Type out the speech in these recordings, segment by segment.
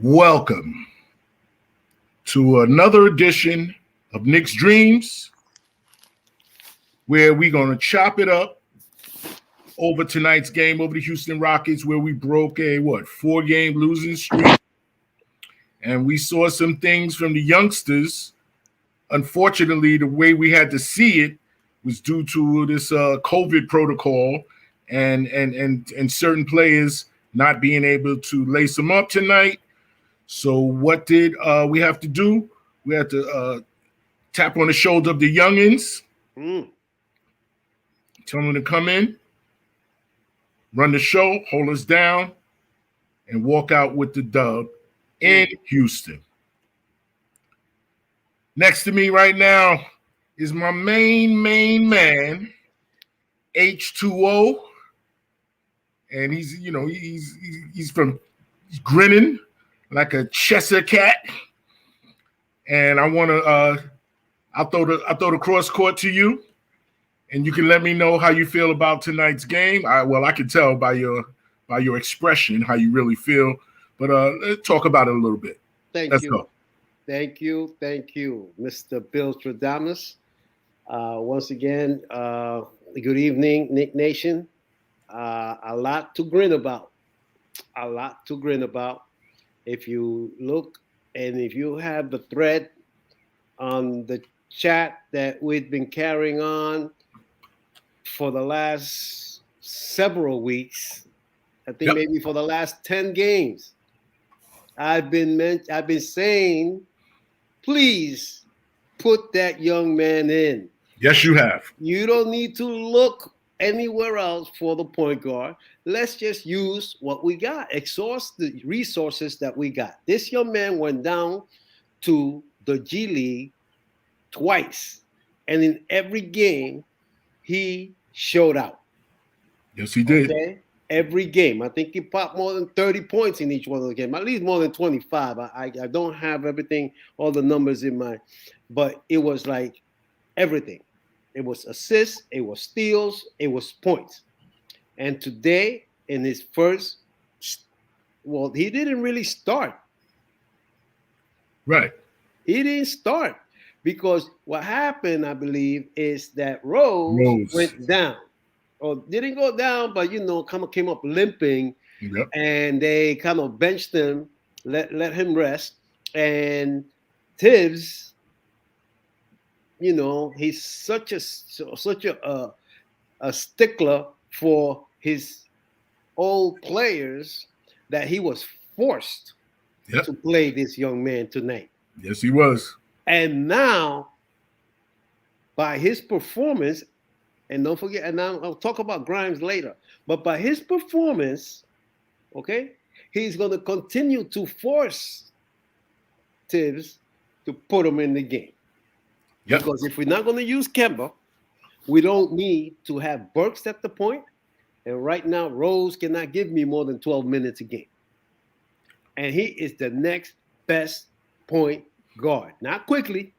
Welcome to another edition of Knicks Dreams, where we're going to chop it up over tonight's game over the Houston Rockets, where we broke a 4-game losing streak. And we saw some things from the youngsters. Unfortunately, the way we had to see it was due to this COVID protocol and certain players not being able to lace them up tonight. So what did we have to do? We had to tap on the shoulder of the youngins, tell them to come in, run the show, hold us down, and walk out with the dub in Houston. Next to me right now is my main man, HOU, and he's grinning like a Cheshire cat. And I want to I'll throw the cross court to you, and you can let me know how you feel about tonight's game. I can tell by your expression how you really feel. But let's talk about it a little bit. Let's go. Thank you, Mr. Bill Stradamus. Once again, good evening, Nick Nation. A lot to grin about. If you look and if you have the thread on the chat that we've been carrying on for the last several weeks, I think maybe for the last 10 games, I've been saying, please put that young man in. Yes, you have. You don't need to look anywhere else for the point guard. Let's just use what we got, exhaust the resources that we got. This young man went down to the G League twice, and in every game, he showed out. Yes, he did. Okay? Every game. I think he popped more than 30 points in each one of the games, at least more than 25. I don't have everything, all the numbers in mind, but it was like everything. It was assists, it was steals, it was points. And today, in his first, he didn't really start. Right. He didn't start because what happened, I believe, is that Rose went down. Or didn't go down, but, kind of came up limping. Yep. And they kind of benched him, let him rest. And Tibbs, he's such a stickler for his old players that he was forced to play this young man tonight. Yes, he was. And now, by his performance, and don't forget, and I'll talk about Grimes later, but by his performance, okay, he's going to continue to force Tibbs to put him in the game. Yep. Because if we're not going to use Kemba, we don't need to have Burks at the point. And right now, Rose cannot give me more than 12 minutes a game. And he is the next best point guard. Not quickly.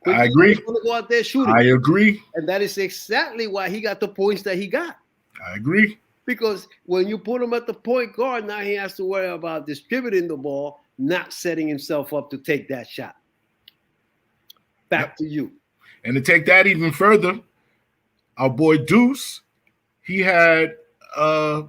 I agree. He's going to go out there shooting. I agree. And that is exactly why he got the points that he got. I agree. Because when you put him at the point guard, now he has to worry about distributing the ball, not setting himself up to take that shot. Back to you. And to take that even further, our boy Deuce, he had I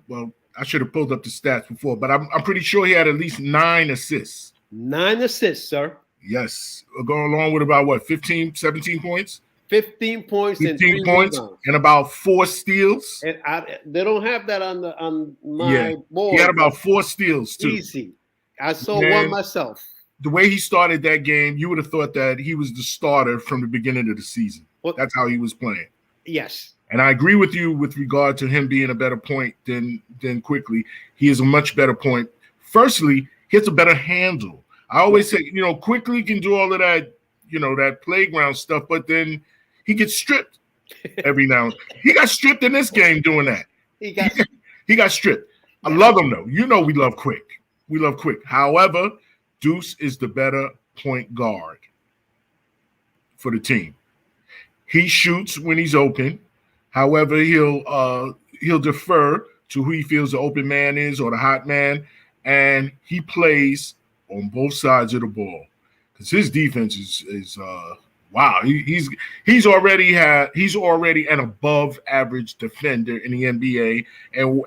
should have pulled up the stats before, but I'm pretty sure he had at least 9 assists. 9 assists, sir. Yes. Going along with about 15, 17 points? 15 points 15 points and about 4 steals. And they don't have that on my board. He had about 4 steals too. Easy. I saw one myself. The way he started that game, you would have thought that he was the starter from the beginning of the season. That's how he was playing. Yes. And I agree with you with regard to him being a better point than Quickly. He is a much better point. Firstly, he has a better handle. I always say, Quickly can do all of that, that playground stuff, but then he gets stripped every now and then. He got stripped in this game doing that. He got stripped. I love him, though. We love Quick. We love Quick. However, Deuce is the better point guard for the team. He shoots when he's open. However, he'll defer to who he feels the open man is or the hot man, and he plays on both sides of the ball, because his defense is wow. He's already an above average defender in the NBA,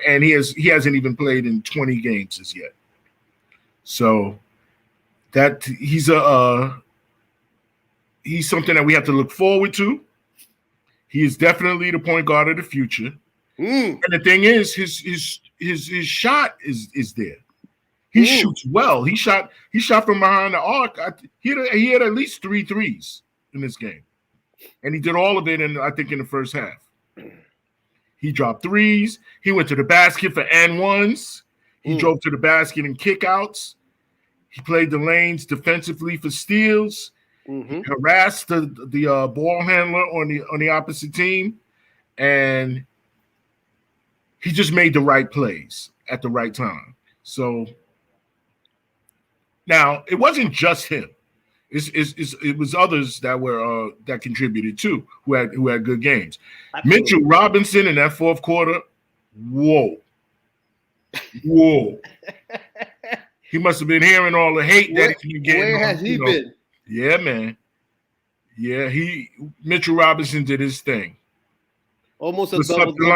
and he hasn't even played in 20 games as yet. So that he's something that we have to look forward to. He is definitely the point guard of the future. And the thing is, his shot is there. He shoots well. He shot from behind the arc. He had at least 3 threes in this game, and he did all of it in the first half. He dropped threes. He went to the basket for and ones. He drove to the basket in kickouts. He played the lanes defensively for steals. He harassed the ball handler on the opposite team, and he just made the right plays at the right time. So now it wasn't just him; it was others that contributed too, who had good games. Absolutely. Mitchell Robinson in that fourth quarter, whoa. He must have been hearing all the hate that he's been getting. Where has he been? Yeah, man. Yeah, Mitchell Robinson did his thing. Almost a double. The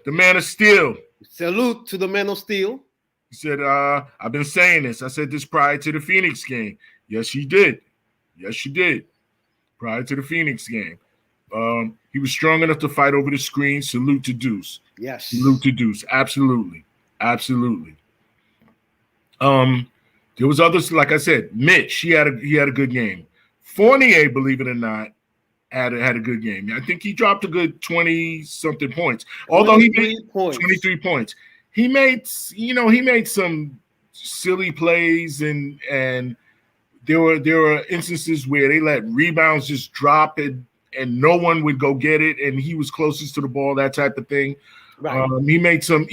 man of steel. Salute to the man of steel. He said, I've been saying this. I said this prior to the Phoenix game. Yes, you did. Prior to the Phoenix game. He was strong enough to fight over the screen. Salute to Deuce. Yes. Salute to Deuce. Absolutely. There was others, like I said, Mitch, he had a good game. Fournier, believe it or not, had a good game. I think he dropped a good 20-something points. Although he made 23 points. He made some silly plays, and there were instances where they let rebounds just drop and no one would go get it, and he was closest to the ball, that type of thing. Right. He made some,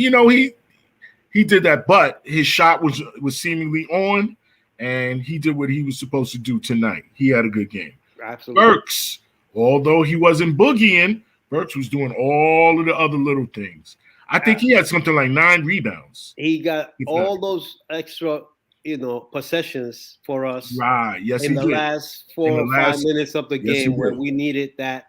he did that, but his shot was seemingly on, and he did what he was supposed to do tonight. He had a good game. Absolutely. Burks, although he wasn't boogieing, Burks was doing all of the other little things. I think he had something like 9 rebounds. He got all those extra, possessions for us. Right. Yes, in the last 4 or 5 minutes of the game where we needed that.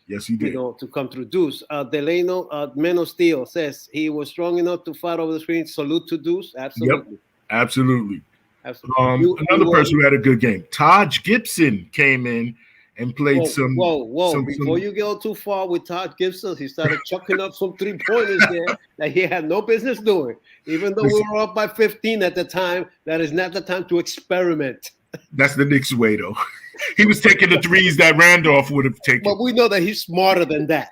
Yes, he did. To come through. Deuce. Delano, Man of Steel says he was strong enough to fight over the screen. Salute to Deuce. Absolutely. Yep. Absolutely. Another person who had a good game. Taj Gibson came in and played some. Before you go too far with Taj Gibson, he started chucking up some 3-pointers there that he had no business doing. Even though we were up by 15 at the time, that is not the time to experiment. That's the Knicks way, though. He was taking the threes that Randolph would have taken. But we know that he's smarter than that.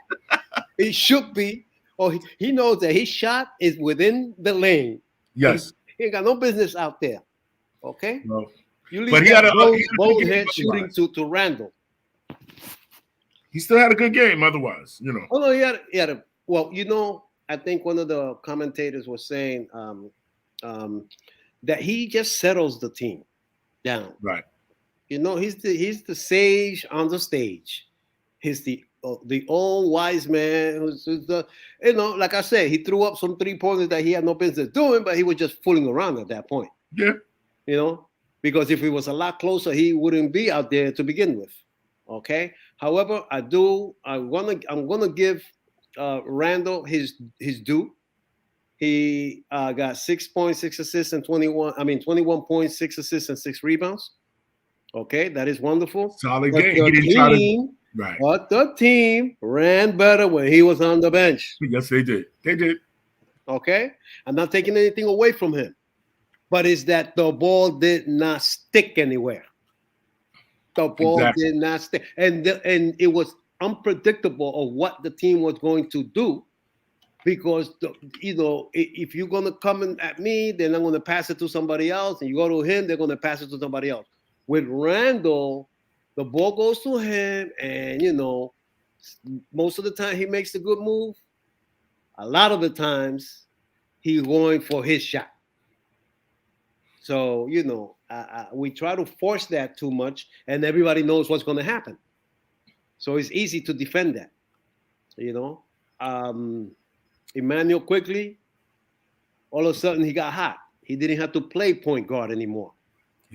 He should be. Or he knows that his shot is within the lane. Yes. He ain't got no business out there. Okay? No. You leave but he had a bonehead shooting to Randall. He still had a good game otherwise, Oh, no, he had a well, I think one of the commentators was saying that he just settles the team down. Right. He's the sage on the stage. He's the old wise man who's the, like I said, he threw up some 3-pointers that he had no business doing, but he was just fooling around at that point. Yeah. Because if he was a lot closer, he wouldn't be out there to begin with. Okay. However, I'm gonna give Randall his due. He got 6.6 assists and 21 points, 6 assists and 6 rebounds. Okay, that is wonderful. Solid game. But the team ran better when he was on the bench. Yes, they did. Okay, I'm not taking anything away from him, but it's that the ball did not stick anywhere. The ball did not stick, and it was unpredictable of what the team was going to do. Because, if you're going to come at me, then I'm going to pass it to somebody else. And you go to him, they're going to pass it to somebody else. With Randall, the ball goes to him. And, most of the time he makes a good move. A lot of the times he's going for his shot. So, we try to force that too much. And everybody knows what's going to happen. So it's easy to defend that, Emmanuel quickly, all of a sudden he got hot. He didn't have to play point guard anymore.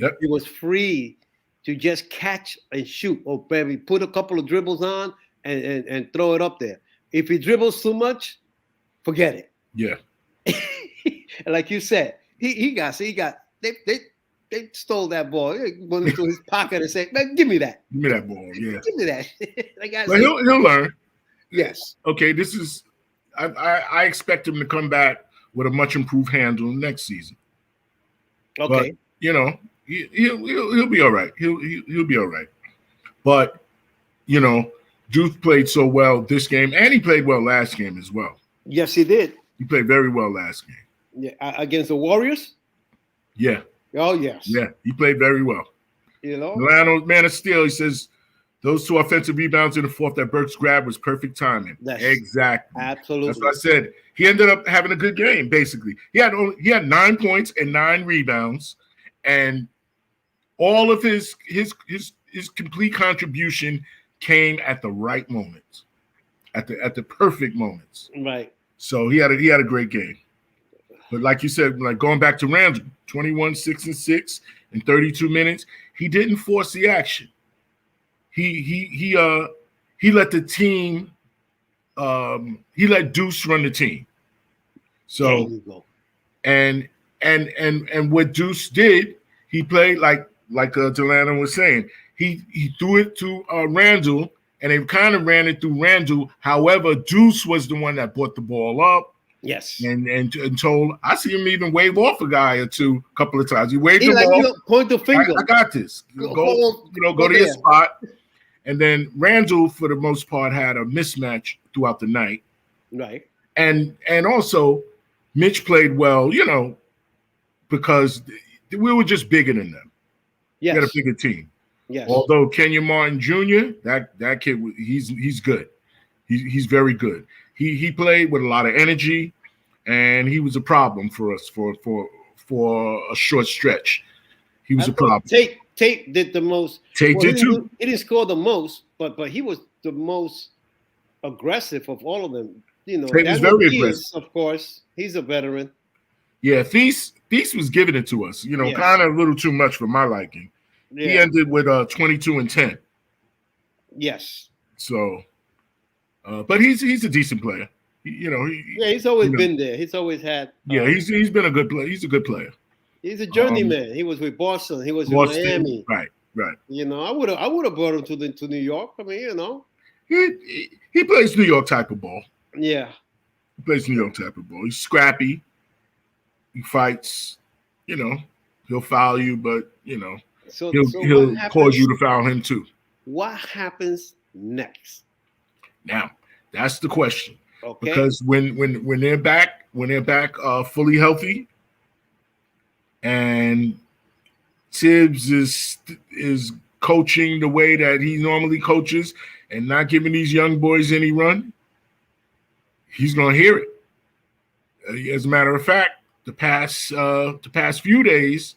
Yep. He was free to just catch and shoot, or maybe put a couple of dribbles on and throw it up there. If he dribbles too much, forget it. Yeah. Like you said, they stole that ball. They went into his pocket and said, "Man, give me that. Give me that ball." Yeah. Give me that." But he'll learn. Yes. Okay, this is. I expect him to come back with a much improved handle next season. Okay. But, he'll be all right. He'll be all right. But Deuce played so well this game, and he played well last game as well. Yes, he did. He played very well last game. Yeah, against the Warriors. Yeah. Oh yes. Yeah, he played very well. Milano, man of steel. He says those 2 offensive rebounds in the fourth that Burks grabbed was perfect timing. Exactly. Absolutely. That's what I said. He ended up having a good game. Basically, he had 9 points and 9 rebounds, and all of his complete contribution came at the right moments, at the perfect moments. Right. So he had a great game. But like you said, like going back to Randall, 21, 6 and 6 in 32 minutes, he didn't force the action. He let the team he let Deuce run the team. So there you go. And what Deuce did, he played like Delano was saying. He threw it to Randall, and they kind of ran it through Randall. However, Deuce was the one that brought the ball up. Yes. And told, I see him even wave off a guy or two a couple of times. He waved him off. Point the finger. I got this. Go to your spot. And then Randall, for the most part, had a mismatch throughout the night. Right. And also, Mitch played well, because we were just bigger than them. Yes. We had a bigger team. Yes. Although Kenyon Martin Jr., that kid, he's good. He's very good. He played with a lot of energy, and he was a problem for us for a short stretch. He was a problem. Tate did the most. Tate did too. He didn't score the most, but he was the most aggressive of all of them. Tate was very aggressive. Of course, he's a veteran. Yeah, Thies was giving it to us. Kind of a little too much for my liking. Yeah. He ended with 22 and 10. Yes. So. But he's a decent player. He's always been there. He's always had. He's been a good player. He's a good player. He's a journeyman. He was with Boston. He was with Miami. Right. I would have brought him to New York. I mean, he plays New York type of ball. Yeah. He plays New York type of ball. He's scrappy. He fights. He'll foul you, but he'll cause you to foul him too. What happens next? Now, that's the question. Okay. Because when they're back, fully healthy, and Tibbs is coaching the way that he normally coaches and not giving these young boys any run, he's gonna hear it. As a matter of fact, the past few days,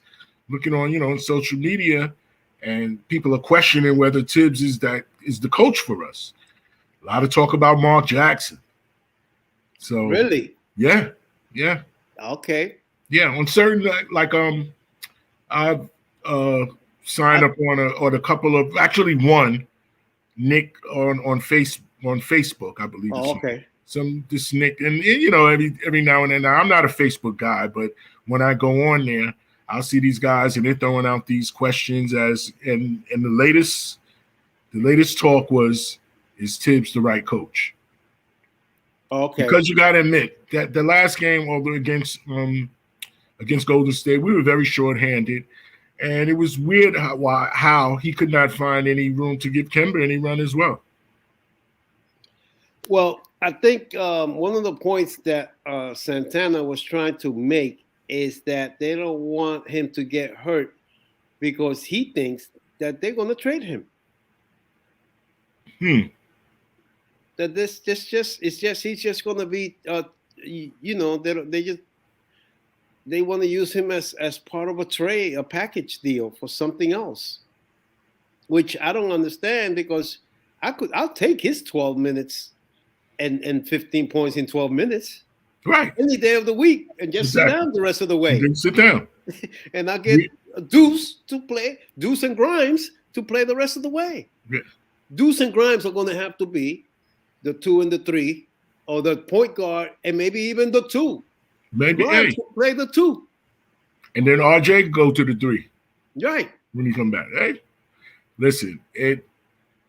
looking on social media, and people are questioning whether Tibbs is the coach for us. A lot of talk about Mark Jackson. So really, yeah. Okay. Yeah, on certain I've signed up on a couple of, actually one, Nick on Facebook, I believe. Oh, okay. This Nick, and every now and then. Now, I'm not a Facebook guy, but when I go on there, I'll see these guys and they're throwing out these questions and the latest talk was, is Tibbs the right coach? Okay. Because you got to admit that the last game against Golden State, we were very short-handed, and it was weird how he could not find any room to give Kemba any run as well. Well, I think one of the points that Santana was trying to make is that they don't want him to get hurt because he thinks that they're going to trade him. That he's just going to be, they want to use him as part of a package deal for something else, which I don't understand because I'll take his 12 minutes and 15 points in 12 minutes. Right. Any day of the week and just sit down the rest of the way. Sit down. And I get Deuce and Grimes to play the rest of the way. Yeah. Deuce and Grimes are going to have to be the 2 and the 3, or the point guard, and maybe even the 2. Maybe Grimes will play the 2. And then RJ go to the 3. Right. When you come back. Hey, listen,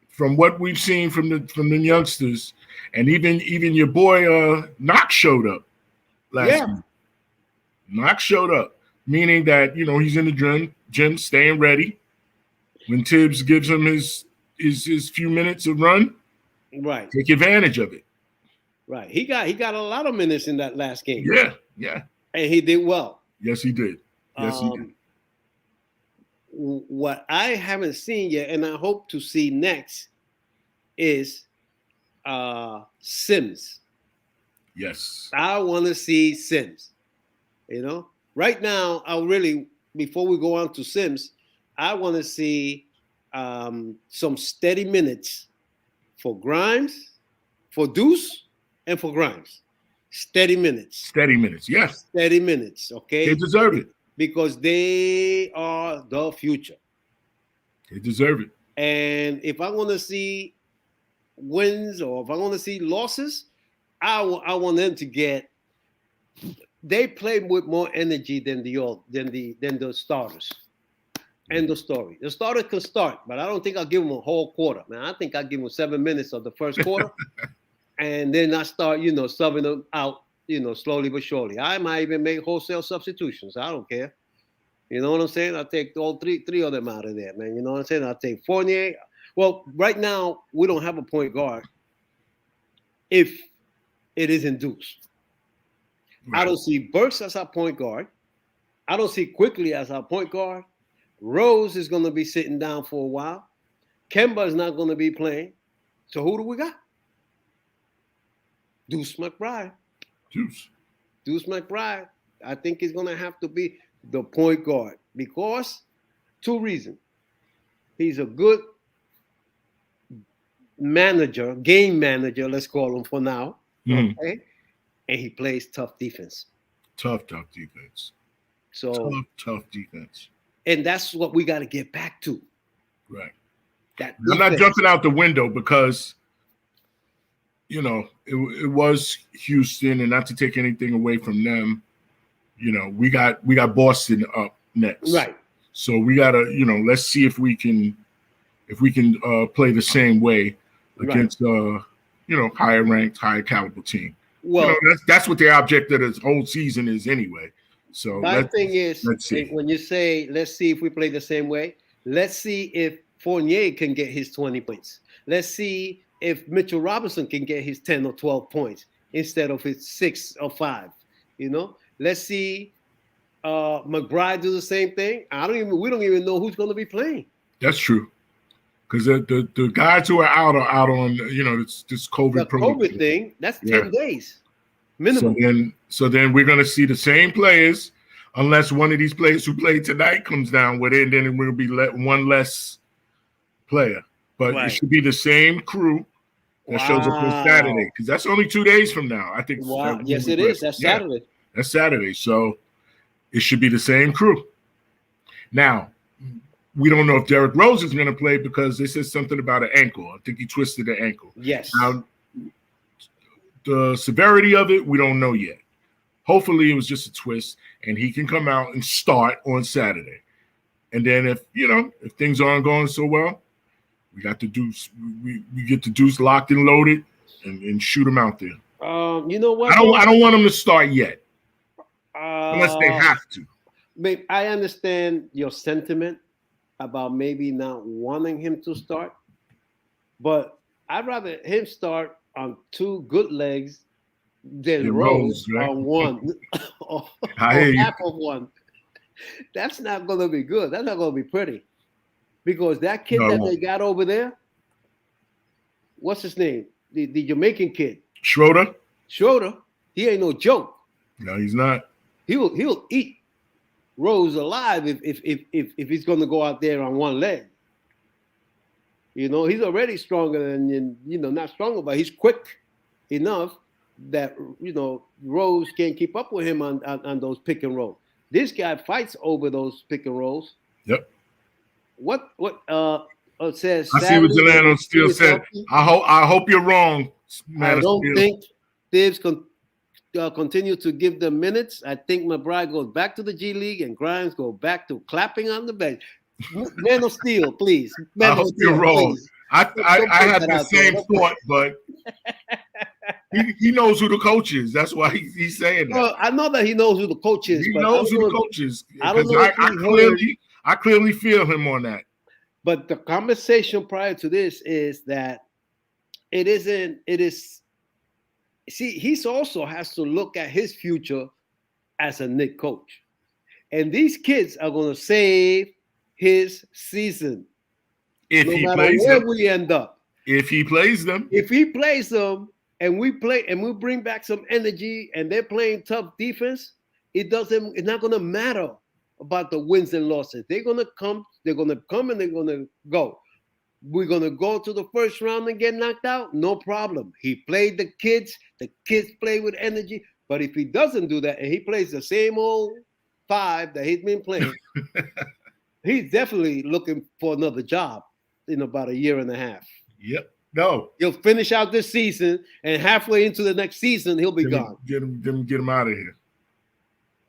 from what we've seen from the youngsters, and even your boy Knox showed up last week. Knox showed up, meaning that he's in the gym staying ready. When Tibbs gives him his few minutes of run, right, take advantage of it. Right. He got a lot of minutes in that last game. Yeah. And he did well. Yes, he did. Yes, he did. What I haven't seen yet, and I hope to see next, is Sims. Yes. I want to see Sims. Right now, before we go on to Sims, I want to see some steady minutes for Grimes, for Deuce, and for Grimes. Steady minutes. Steady minutes, yes. Steady minutes, okay? They deserve it. Because they are the future. They deserve it. And if I want to see wins or if I want to see losses, I want them to get. They play with more energy than the starters. End of story. The starter can start, but I don't think I'll give them a whole quarter. Man, I think I'll give them 7 minutes of the first quarter, and then I start, subbing them out, slowly but surely. I might even make wholesale substitutions. I don't care. You know what I'm saying? I'll take all three of them out of there, man. You know what I'm saying? I'll take Fournier. Well, right now, we don't have a point guard if it isn't Deuce. Right. I don't see Burks as our point guard. I don't see Quickly as our point guard. Rose is going to be sitting down for a while. Kemba is not going to be playing. So who do we got? Deuce McBride. Deuce McBride. I think he's going to have to be the point guard because 2 reasons. He's a good manager, game manager, let's call him for now. Mm. Okay? And he plays tough defense. Tough defense. So tough defense. And that's what we got to get back to. Right. That I'm not jumping out the window because, it was Houston, and not to take anything away from them. We got Boston up next. Right. So we gotta, let's see if we can play the same way against higher ranked, higher caliber team. Well, that's what the object of this whole season is anyway. So my thing is, when you say let's see if we play the same way, let's see if Fournier can get his 20 points. Let's see if Mitchell Robinson can get his 10 or 12 points instead of his 6 or 5. Let's see McBride do the same thing. We don't even know who's going to be playing. That's true. Because the guys who are out on this COVID protocol. COVID thing, that's 10 days minimum. So then we're going to see the same players, unless one of these players who played tonight comes down with it, and then it will be one less player. But it should be the same crew that shows up on Saturday, because that's only 2 days from now. I think. Wow. Yes, it is. That's Saturday. That's Saturday. So it should be the same crew. Now, we don't know if Derrick Rose is going to play because they said something about an ankle. I think he twisted the ankle. Yes. Now, the severity of it, we don't know yet. Hopefully it was just a twist and he can come out and start on Saturday. And then if things aren't going so well, we got the Deuce. We get the Deuce locked and loaded and shoot him out there. You know what? I don't want him to start yet. Unless they have to. I understand your sentiment about maybe not wanting him to start, but I'd rather him start on 2 good legs than Rose right? on 1 or half of 1. That's not going to be good. That's not going to be pretty. Because that kid that they got over there, what's his name? The Jamaican kid. Schroeder, he ain't no joke. No, he's not. He'll eat Rose alive if he's going to go out there on 1 leg. He's already stronger than not stronger, but he's quick enough that Rose can't keep up with him on those pick and rolls. This guy fights over those pick and rolls, Yep. What it says? I see what Sadly, that Delano Steele is said. healthy. I hope you're wrong, I man. don't think Tibbs continue to give them minutes. I think McBride goes back to the G League and Grimes go back to clapping on the bench. Man of Steel, please. Man I of hope Steel, you're wrong. please. I Don't put had that the out there. same thought, but he knows who the coach is. That's why he's saying that. Well, I know that he knows who the coach is, He but knows who the coach is. I don't Because know if he heard. I clearly feel him on that. But the conversation prior to this is that it is. See, he's also has to look at his future as a Knicks coach. And these kids are going to save his season. If no he matter plays where them. we end up. If he plays them. If he plays them and we bring back some energy and they're playing tough defense, it's not going to matter about the wins and losses. They're going to come and they're going to go. We're going to go to the first round and get knocked out? No problem. He played the kids play with energy. But if he doesn't do that and he plays the same old five that he's been playing, he's definitely looking for another job in about a year and a half. Yep. No. He'll finish out this season and halfway into the next season, he'll be gone. Get him out of here.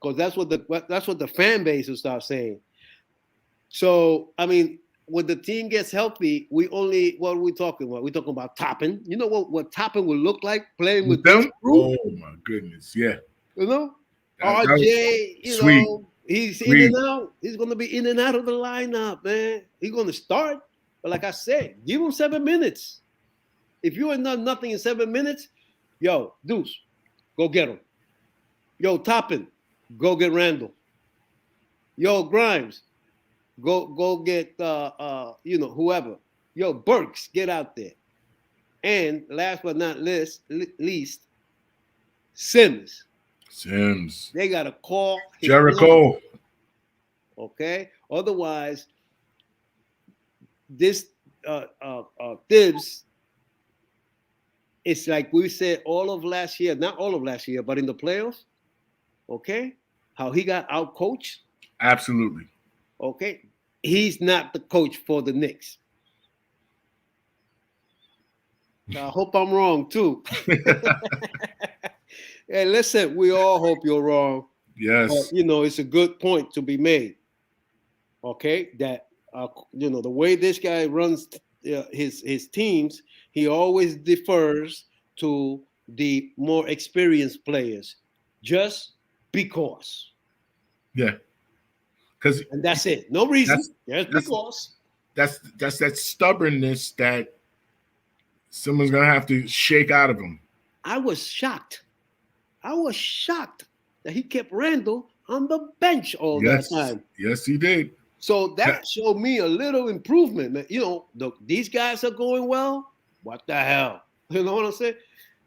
Because that's what the fan base will start saying. So, I mean, when the team gets healthy, what are we talking about? We're talking about Toppin. You know what Toppin would look like playing with them? This group? Oh my goodness, yeah. You know? That RJ, sweet. know, he's in and out. He's gonna be in and out of the lineup, man. He's gonna start. But like I said, give him 7 minutes. If you ain't done nothing in 7 minutes, yo, Deuce, go get him. Yo, Toppin, go get Randall. Yo, Grimes, go get whoever. Yo, Burks, get out there. And last but not least, Sims. They got to call Jericho. Number. Okay. Otherwise, this Tibbs, it's like we said all of last year, not all of last year, but in the playoffs. Okay, how he got out coached. Absolutely. Okay, he's not the coach for the Knicks. I hope I'm wrong too. Hey, listen, we all hope you're wrong. Yes. But, it's a good point to be made. Okay, that the way this guy runs his teams, he always defers to the more experienced players, just because. Yeah. And that's it. No reason. Just because. That's that stubbornness that someone's gonna have to shake out of him. I was shocked that he kept Randall on the bench all that time. Yes, he did. So that showed me a little improvement, man. These guys are going well. What the hell? You know what I'm saying?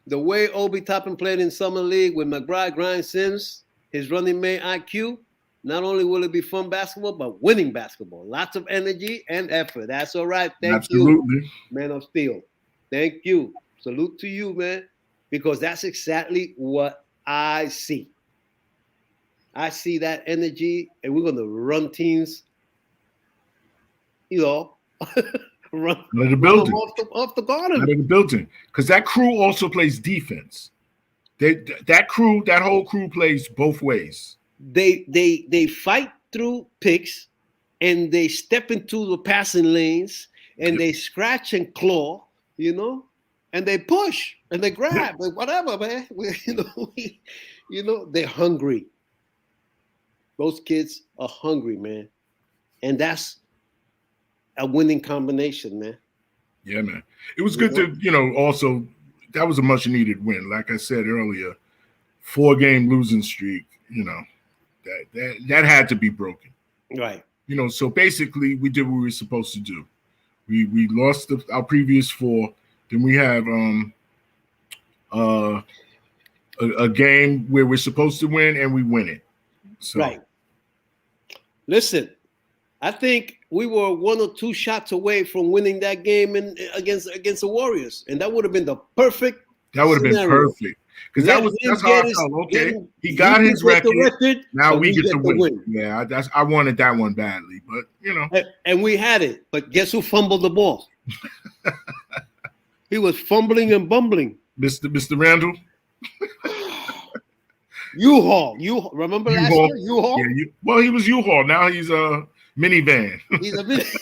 The way Obi Toppin played in Summer League with McBride, Grimes, Sims, his running mate IQ, not only will it be fun basketball, but winning basketball. Lots of energy and effort. That's all right. Thank you, Man of Steel. Thank you. Salute to you, man, because that's exactly what I see. I see that energy, and we're going to run teams, run out of the building. Off the garden. Out of the building. Because that crew also plays defense. That whole crew plays both ways. They fight through picks, and they step into the passing lanes, and they scratch and claw, and they push and they grab, and whatever, man. They're hungry. Those kids are hungry, man, and that's a winning combination, man. Yeah, man. It was good to, also, that was a much needed win. Like I said earlier, 4-game losing streak, that had to be broken. Right. So basically we did what we were supposed to do. We lost our previous 4. Then we have a game where we're supposed to win and we win it. So. Right. Listen, I think we were 1 or 2 shots away from winning that game against the Warriors, and that would have been the perfect. That would have been perfect. Because that's how I felt. Okay, he got his record. Now we get to win. Yeah, I wanted that one badly, but and we had it. But guess who fumbled the ball? He was fumbling and bumbling. Mr. Randall. U-Haul. You remember last year? U-Haul? Yeah, well, he was U-Haul. Now he's a minivan. He's a minivan.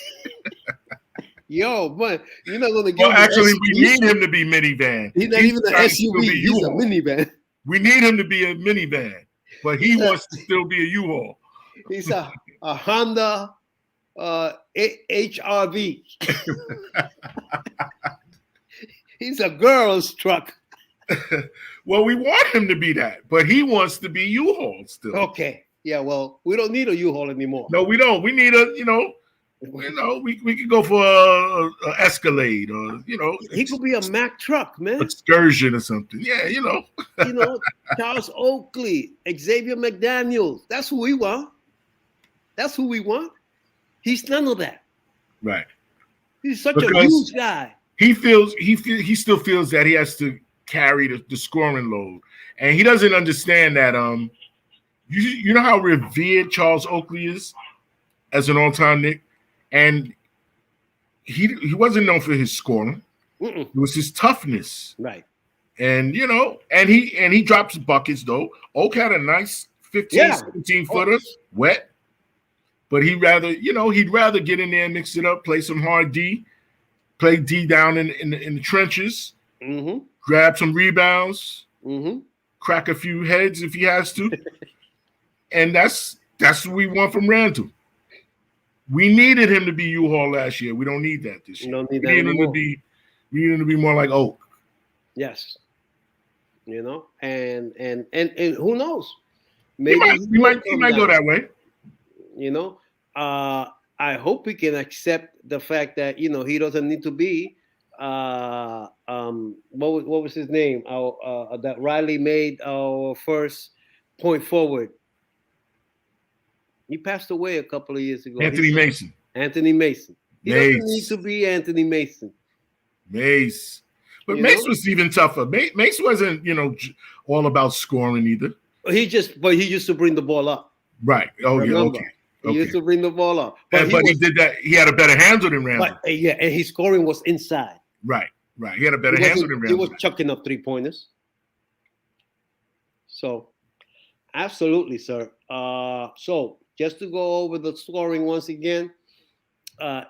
Yo, man, you're not gonna get. Well, actually, we need him to be minivan. He's not even an SUV. He's a minivan. We need him to be a minivan, but he wants to still be a U-Haul. He's a Honda HRV. He's a girl's truck. Well, we want him to be that, but he wants to be U-Haul still. Okay. Yeah, well, we don't need a U-Haul anymore. No, we don't. We need a, we could go for a Escalade or, He could be a Mack truck, man. Excursion or something. Yeah, Charles Oakley, Xavier McDaniels. That's who we want. That's who we want. He's none of that. Right. He's such a huge guy. He still feels that he has to carry the scoring load, and he doesn't understand that. You know how revered Charles Oakley is as an all-time Knick, and he wasn't known for his scoring. It was his toughness, right? And and he drops buckets though. Oak had a nice 17 footer, wet, but he'd rather get in there and mix it up, play some hard D. Play D down in the trenches, grab some rebounds, crack a few heads if he has to, and that's what we want from Randall. We needed him to be U-Haul last year. We don't need that this year. We don't need that anymore. We need him to be more like Oak. Yes, and who knows? Maybe he might go that way. I hope he can accept the fact that he doesn't need to be what was his name? That Riley made our first point forward. He passed away a couple of years ago. Anthony Mason. He doesn't need to be Anthony Mason. Mace. But Mace was even tougher. Mace wasn't, all about scoring either. He used to bring the ball up. Right. Oh, yeah. Okay. He used to bring the ball up. But he did that. He had a better handle than Randall. And his scoring was inside. Right. He had a better handle than Randall. He was chucking up 3-pointers. So, absolutely, sir. So, just to go over the scoring once again,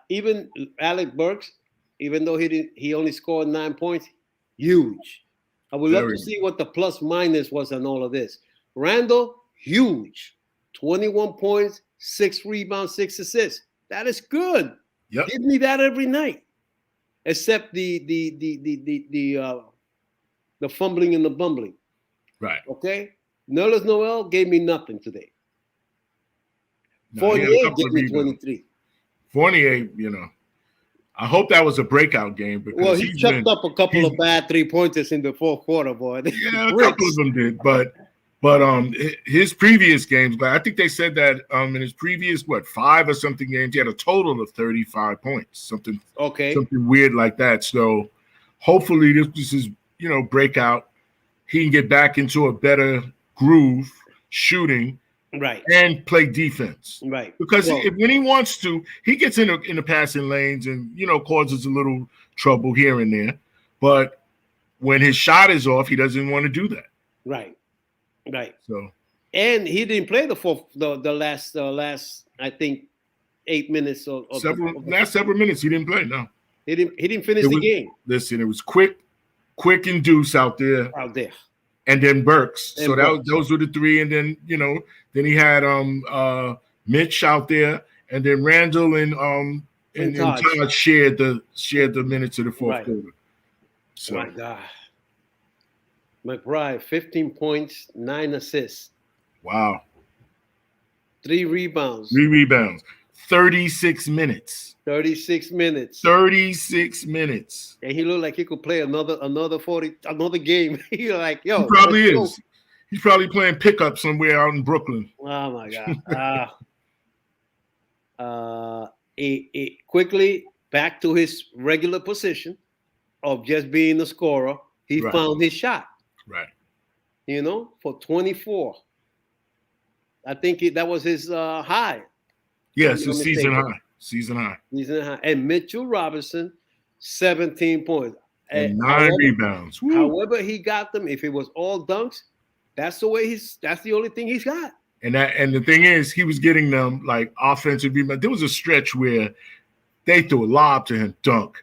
even Alec Burks, even though he only scored 9 points, huge. I would love to see what the plus minus was on all of this. Randall, huge. 21 points, 6 rebounds, 6 assists. That is good. Yep. Give me that every night. Except the fumbling and the bumbling. Right. Okay? Nerlens Noel gave me nothing today. Fournier gave me 23. Fournier, I hope that was a breakout game. Because he chucked up a couple of bad 3-pointers in the fourth quarter, boy. Yeah, a couple of them did, but his previous games, I think they said that in his previous 5 or something games, he had a total of 35 points, something weird like that. So hopefully this is breakout. He can get back into a better groove shooting, right, and play defense, right. Because when he wants to, he gets in the passing lanes and causes a little trouble here and there. But when his shot is off, he doesn't want to do that. Right. So, and he didn't play the last I think 8 minutes or several minutes he didn't play. No, he didn't finish the game. Listen, it was quick and Deuce out there, and then Burks. Those were the 3, and then then he had Mitch out there, and then Randall and Todd shared the minutes of the fourth quarter. So, my God. McBride, 15 points, 9 assists. Wow. 3 rebounds. 36 minutes. 36 minutes. 36 minutes. And he looked like he could play another game. He like, yo. He probably is. Go. He's probably playing pickup somewhere out in Brooklyn. Oh my God. Quickly back to his regular position of just being a scorer. He found his shot. Right. for 24. I think that was his high. Yes, it's season high. Season high. And Mitchell Robinson, 17 points. And 9 rebounds. Woo. However he got them, if it was all dunks, that's the only thing he's got. And the thing is, he was getting them like offensive rebounds. There was a stretch where they threw a lob to him, dunk.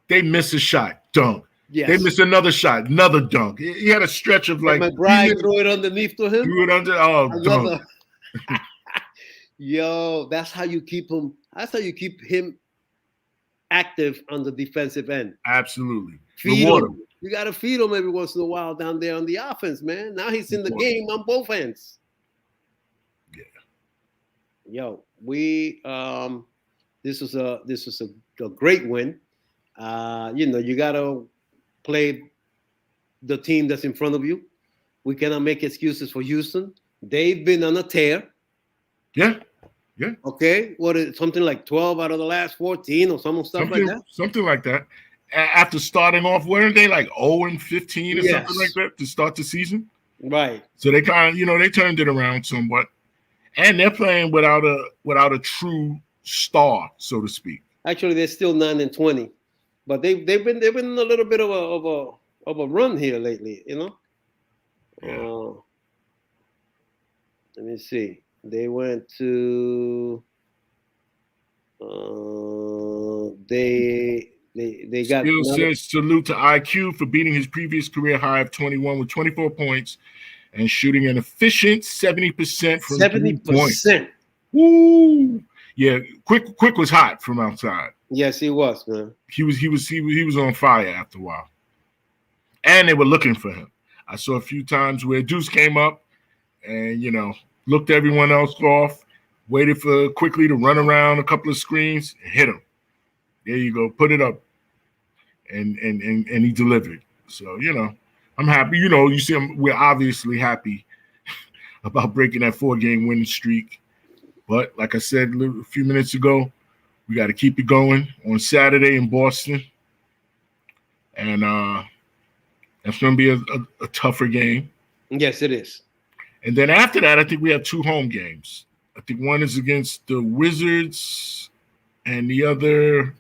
They missed a shot, dunk. Yes. They missed another shot, another dunk. He had a stretch of like McBride threw it underneath to him. Threw it under. Oh, dunk. Yo, that's how you keep him. That's how you keep him active on the defensive end. Absolutely. Feed him. You got to feed him every once in a while down there on the offense, man. Now he's in the game on both ends. Yeah. Yo, this was a great win. You got to play the team that's in front of you. We cannot make excuses for Houston. They've been on a tear. Yeah. Yeah. Okay. What is something like 12 out of the last 14 or something like that? Something like that. After starting off, weren't they like 0-15 or something like that to start the season? Right. So they kind of, they turned it around somewhat. And they're playing without a true star, so to speak. Actually, they're still 9-20. But they've been in a little bit of a run here lately, Yeah. Let me see. They went to they got. Still says salute to IQ for beating his previous career high of 21 with 24 points and shooting an efficient 70% from 70%. Woo! Yeah, Quick was hot from outside. Yes, he was, man. He was on fire after a while, and they were looking for him. I saw a few times where Deuce came up and looked everyone else off, waited for Quickly to run around a couple of screens and hit him. There you go, put it up, and he delivered. So I'm happy. You see, we're obviously happy about breaking that 4-game winning streak. But like I said a few minutes ago, we got to keep it going on Saturday in Boston, and that's going to be a tougher game. Yes, it is. And then after that, I think we have 2 home games. I think one is against the Wizards, and the other.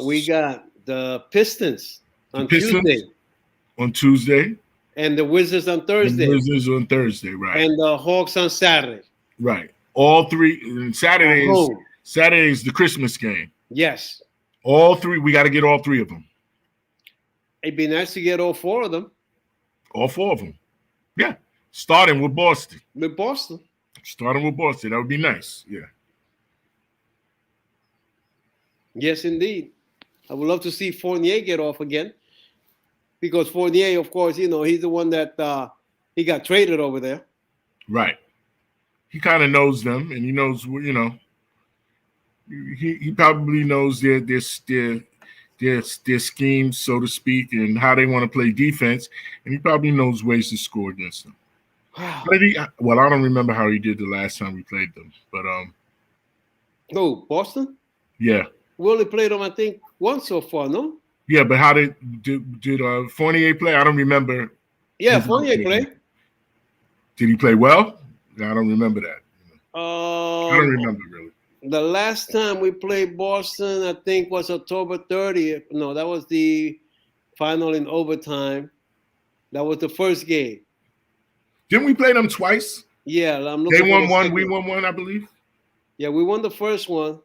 We got the Pistons on Tuesday. On Tuesday. And the Wizards on Thursday. Right. And the Hawks on Saturday. Right. All 3. And Saturday is the Christmas game. Yes. All 3. We got to get all 3 of them. It'd be nice to get all 4 of them. All 4 of them. Yeah. Starting with Boston. Starting with Boston. That would be nice. Yeah. Yes, indeed. I would love to see Fournier get off again. Because Fournier, of course, he's the one that he got traded over there. Right. He kind of knows them, and he knows, he probably knows their schemes, so to speak, and how they want to play defense, and he probably knows ways to score against them. I don't remember how he did the last time we played them, but Boston? Yeah. We only played them, I think, once so far, no? Yeah, but how did Fournier play? I don't remember. Yeah, Fournier played. Did he play well? I don't remember that. I don't remember really. The last time we played Boston, I think, was October 30th. No, that was the final in overtime. That was the first game. Didn't we play them twice? Yeah, they won one. We won one, I believe. Yeah, we won the first one.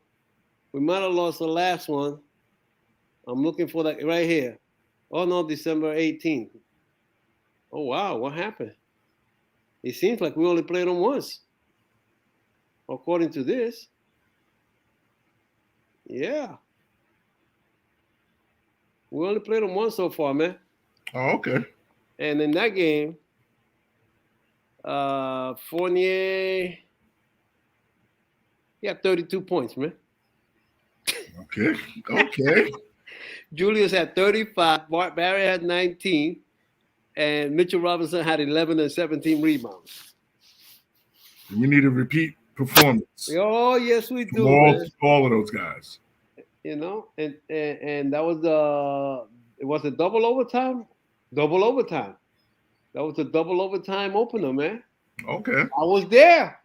We might have lost the last one. I'm looking for that right here. Oh, no, December 18th. Oh, wow, what happened? It seems like we only played them once, according to this. Yeah. We only played them once so far, man. Oh, okay. And in that game, Fournier, he had 32 points, man. Okay. Julius had 35, Barry had 19, and Mitchell Robinson had 11 and 17 rebounds. We need a repeat performance. Oh, yes, we do. All of those guys. And that was it was a double overtime? Double overtime. That was a double overtime opener, man. Okay. I was there.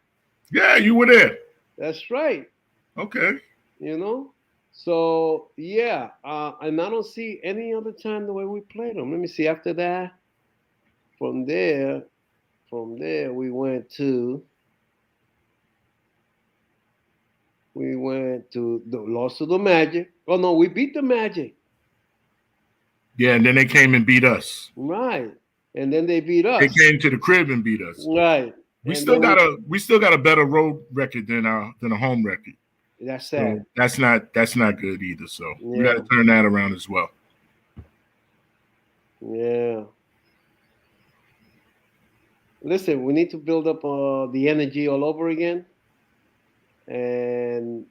Yeah, you were there. That's right. Okay. You know. So yeah, and I don't see any other time the way we played them. Let me see. After that, from there, we went to the loss to the Magic. Oh no, we beat the Magic. Yeah, and then they came and beat us. Right. And then they beat They us. came to the crib and beat us. Right. We And still then got a better road record than a home record. that's So sad. that's not good either. So we got Yeah. to turn that around as well. Yeah. Listen, we need to build up the energy all over again. And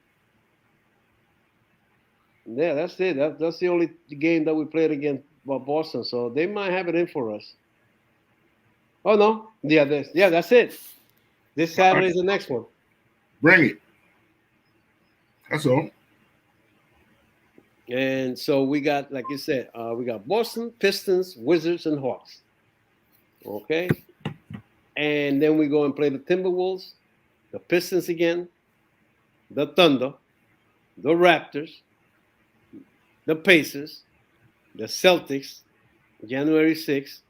yeah, that's it. That's the only game that we played against Boston. So they might have it in for us. Oh no. Yeah, that's it. This Saturday is the next one. Bring it. That's all. And so we got, like you said, we got Boston, Pistons, Wizards, and Hawks. Okay. And then we go and play the Timberwolves, the Pistons again, the Thunder, the Raptors, the Pacers, the Celtics, January 6th,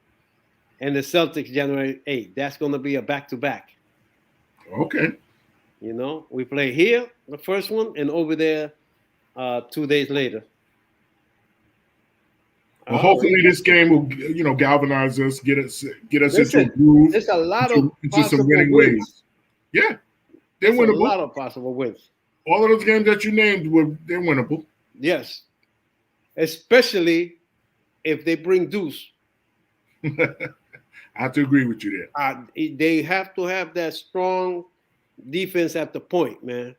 and the Celtics January 8th. That's going to be a back-to-back. Okay. You know, we play here, the first one, and over there 2 days later. Well, hopefully this game will, galvanize us, get us Listen, into a groove, there's a lot of into some possible winning wins. ways. Yeah, they're There's winnable. a lot of possible wins. All of those games that you named they're winnable. Yes, especially if they bring Deuce. I have to agree with you there. They have to have that strong defense at the point, man.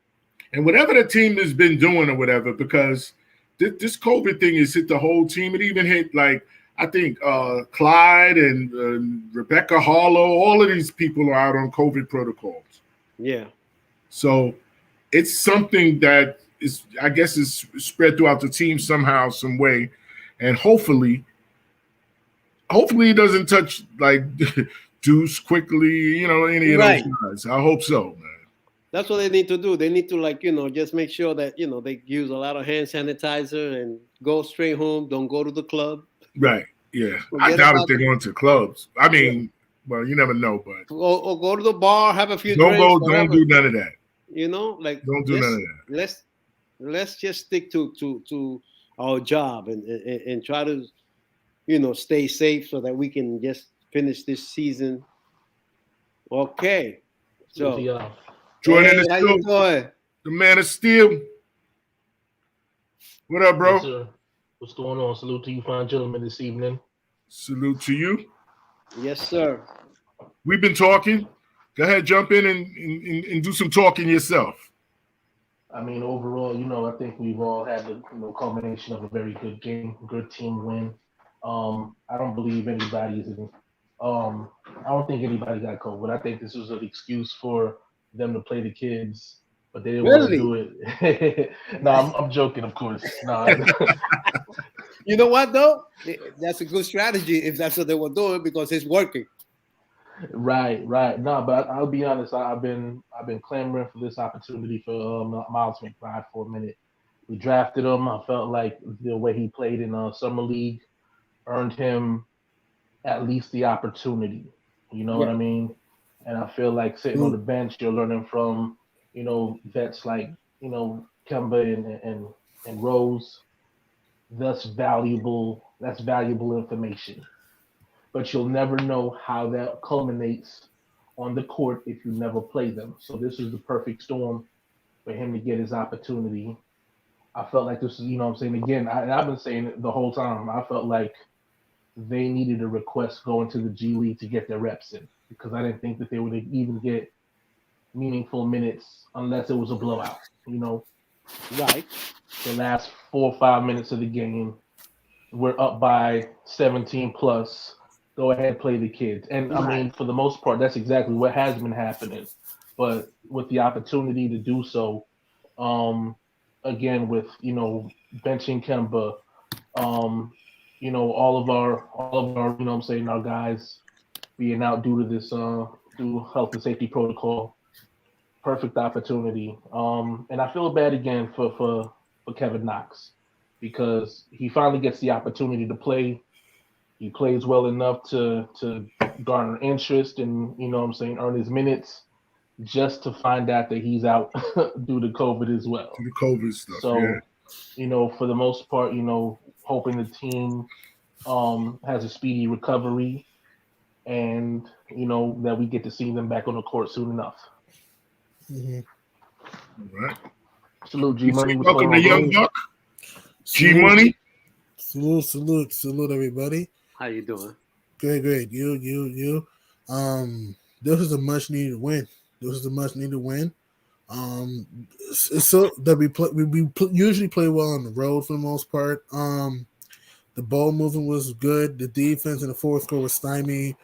And whatever the team has been doing or whatever, because this COVID thing has hit the whole team. It even hit, like, I think Clyde and Rebecca Harlow, all of these people are out on COVID protocols. Yeah. So it's something that I guess is spread throughout the team somehow, some way. And hopefully it doesn't touch, like, Deuce quickly, any of those guys. I hope so, man. That's what they need to do. They need to, just make sure that, they use a lot of hand sanitizer and go straight home. Don't go to the club. Right. Yeah. I doubt if they're going to clubs. I mean, well, you never know, but. Or go to the bar, have a few drinks. Don't do none of that. Don't do none of that. Let's just stick to our job and try to, stay safe so that we can just finish this season. Okay. So. Joining how you doing? The man of steel. What up, bro? Yes, sir. What's going on? Salute to you fine gentlemen this evening. Salute to you. Yes, sir. We've been talking. Go ahead, jump in and do some talking yourself. I mean, overall, I think we've all had the culmination of a very good game, good team win. I don't believe anybody is in. I don't think anybody got COVID. I think this was an excuse for them to play the kids, but they didn't want to do it. No, I'm joking, of course. No. You know what though? That's a good strategy if that's what they were doing because it's working. Right. No, but I'll be honest. I've been clamoring for this opportunity for Miles McBride for a minute. We drafted him. I felt like the way he played in summer league earned him at least the opportunity. You know what I mean? And I feel like sitting on the bench, you're learning from, vets like, Kemba and Rose. That's valuable information. But you'll never know how that culminates on the court if you never play them. So this is the perfect storm for him to get his opportunity. I felt like this is, I'm saying again, I've been saying it the whole time. I felt like they needed a request going to the G League to get their reps in because I didn't think that they would even get meaningful minutes unless it was a blowout. Right. The last 4 or 5 minutes of the game, we're up by 17 plus. Go ahead, play the kids. And I mean, for the most part, that's exactly what has been happening. But with the opportunity to do so, again, with, benching Kemba, all of our, our guys being out due to this due health and safety protocol. Perfect opportunity. And I feel bad again for Kevin Knox because he finally gets the opportunity to play. He plays well enough to garner interest and what I'm saying, earn his minutes, just to find out that he's out due to COVID as well. To the COVID stuff, So, yeah. For the most part, hoping the team has a speedy recovery and that we get to see them back on the court soon enough. All right. Salute G Money. Welcome to Young Buck. G Money. Salute everybody. How you doing? Great. You. This is a much needed win. It's so that we usually play well on the road for the most part. The ball movement was good. The defense in the fourth quarter was stymied.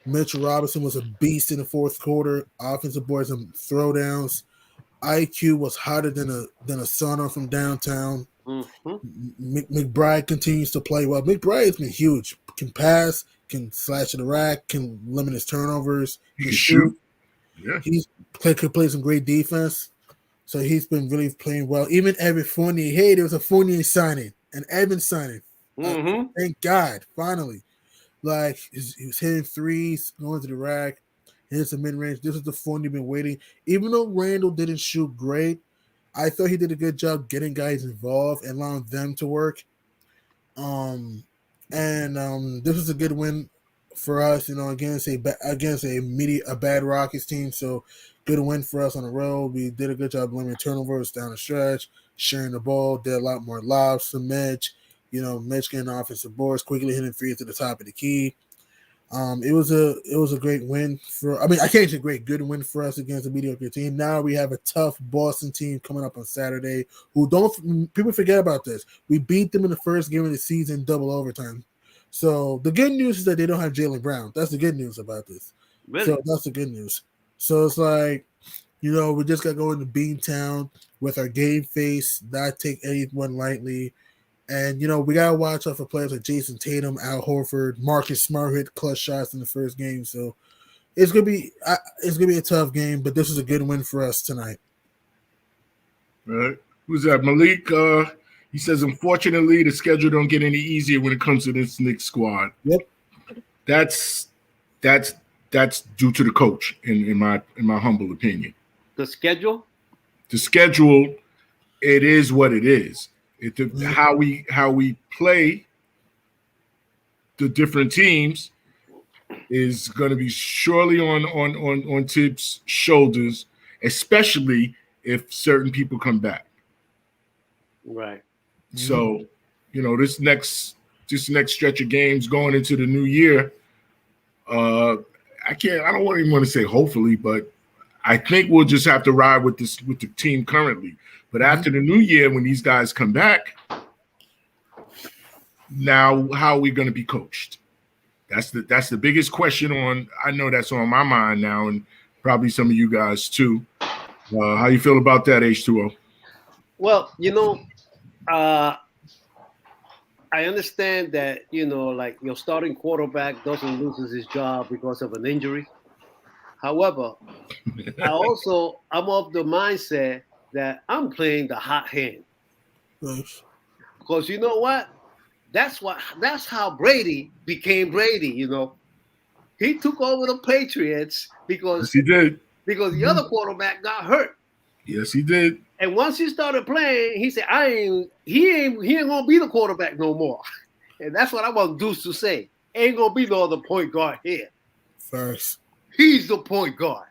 Mitchell Robinson was a beast in the fourth quarter. Offensive boards and throwdowns. IQ was hotter than a sauna from downtown. Mm-hmm. McBride continues to play well. McBride has been huge. Can pass, can slash to the rack, can limit his turnovers, He can shoot. Yeah. Could play some great defense. So he's been really playing well. Even Evan Fournier. Hey, there was a Fournier signing, an Evans signing. Mm-hmm. Thank God, finally. Like he was hitting threes, going to the rack, hitting some mid-range. This is the Fournier been waiting. Even though Randall didn't shoot great, I thought he did a good job getting guys involved and allowing them to work. This was a good win for us, against a bad Rockets team. So good win for us on the road. We did a good job limiting turnovers down the stretch, sharing the ball, did a lot more lobs from Mitch. Mitch getting offensive boards, quickly hitting threes to the top of the key. It was a great win I can't say great, good win for us against a mediocre team. Now we have a tough Boston team coming up on Saturday people forget about this. We beat them in the first game of the season, double overtime. So the good news is that they don't have Jaylen Brown. That's the good news about this. Really? So that's the good news. So it's like, we just got to go into Beantown with our game face, not take anyone lightly. And, we got to watch out for players like Jason Tatum, Al Horford, Marcus Smart hit clutch shots in the first game. So it's going to be a tough game, but this is a good win for us tonight. All right. Who's that? Malik, he says, unfortunately, the schedule don't get any easier when it comes to this Knicks squad. Yep. That's due to the coach, in my humble opinion. The schedule? The schedule, it is what it is. How we play the different teams is going to be surely on Tibbs' shoulders, especially if certain people come back. Right. So, this next stretch of games going into the new year, I don't even want to say hopefully, but I think we'll just have to ride with the team currently. But after the new year, when these guys come back, now how are we going to be coached? That's the biggest question I know that's on my mind now, and probably some of you guys too. How you feel about that, H2O? Well, I understand that, like your starting quarterback doesn't lose his job because of an injury. However, I'm of the mindset that I'm playing the hot hand. Nice. Because you know what? That's how Brady became Brady, He took over the Patriots because yes, he did. Because the other quarterback got hurt. Yes, he did. And once he started playing, he said, he ain't gonna be the quarterback no more. And that's what I want Deuce to say. Ain't gonna be no other point guard here. First. He's the point guard.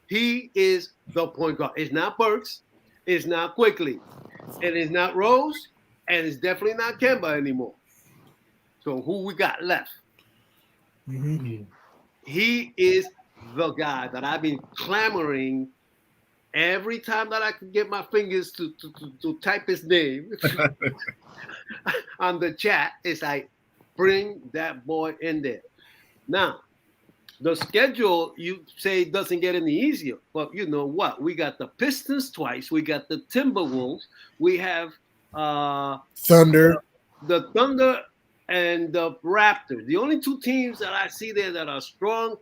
He is the point guard. It's not Burks. It's not Quickly. And it's not Rose. And it's definitely not Kemba anymore. So who we got left? Mm-hmm. He is the guy that I've been clamoring every time that I could get my fingers to type his name on the chat. It's like, bring that boy in there. Now, the schedule, you say, doesn't get any easier. But you know what? We got the Pistons twice. We got the Timberwolves. We have Thunder. The Thunder and the Raptors. The only two teams that I see there that are strong.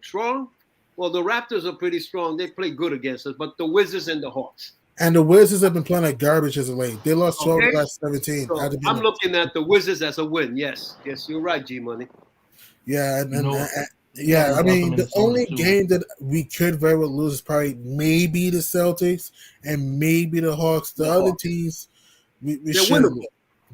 Well, the Raptors are pretty strong. They play good against us, but the Wizards and the Hawks. And the Wizards have been playing like garbage as of late. They lost 12 of Okay, the last 17. so I'm looking at the Wizards as a win. Yes, you're right, G Money. Yeah, You know, yeah. I look out for mean, the Minnesota, only too. game that we could very well lose is probably maybe the Celtics and maybe the Hawks. The other Hawks. teams, we They're should. winnable.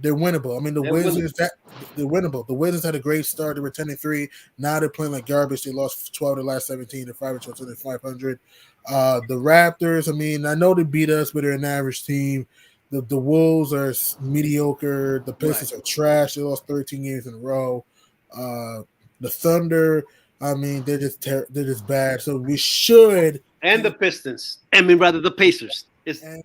They're winnable. I mean, the They're Wizards winnable. they're winnable. The Wizards had a great start. They were 10-3. Now they're playing like garbage. They lost 12 of the last 17. They're 500. The Raptors. I mean, I know they beat us, but they're an average team. The Wolves are mediocre. The Pistons are trash. They lost 13 games in a row. The Thunder. I mean, they're just bad. So we should. And the Pistons. I mean, rather the Pacers. And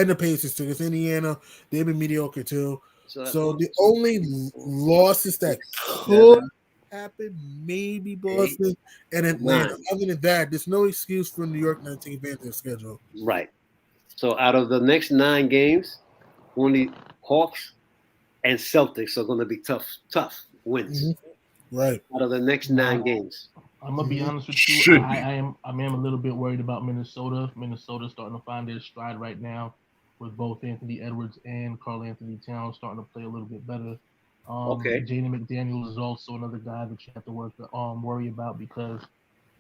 the Pacers too. It's Indiana. They've been mediocre too. So the only losses that could happen, maybe Boston and Atlanta. Other than that, there's no excuse for New York not taking advantage of the schedule. Right. So out of the next 9 games, only Hawks and Celtics are going to be tough wins. Mm-hmm. Right. Out of the next 9 games. I'm gonna be honest with you. I am a little bit worried about Minnesota. Minnesota's starting to find their stride right now, with both Anthony Edwards and Karl Anthony Towns starting to play a little bit better. Okay. Jaden McDaniels is also another guy that you have to worry about, because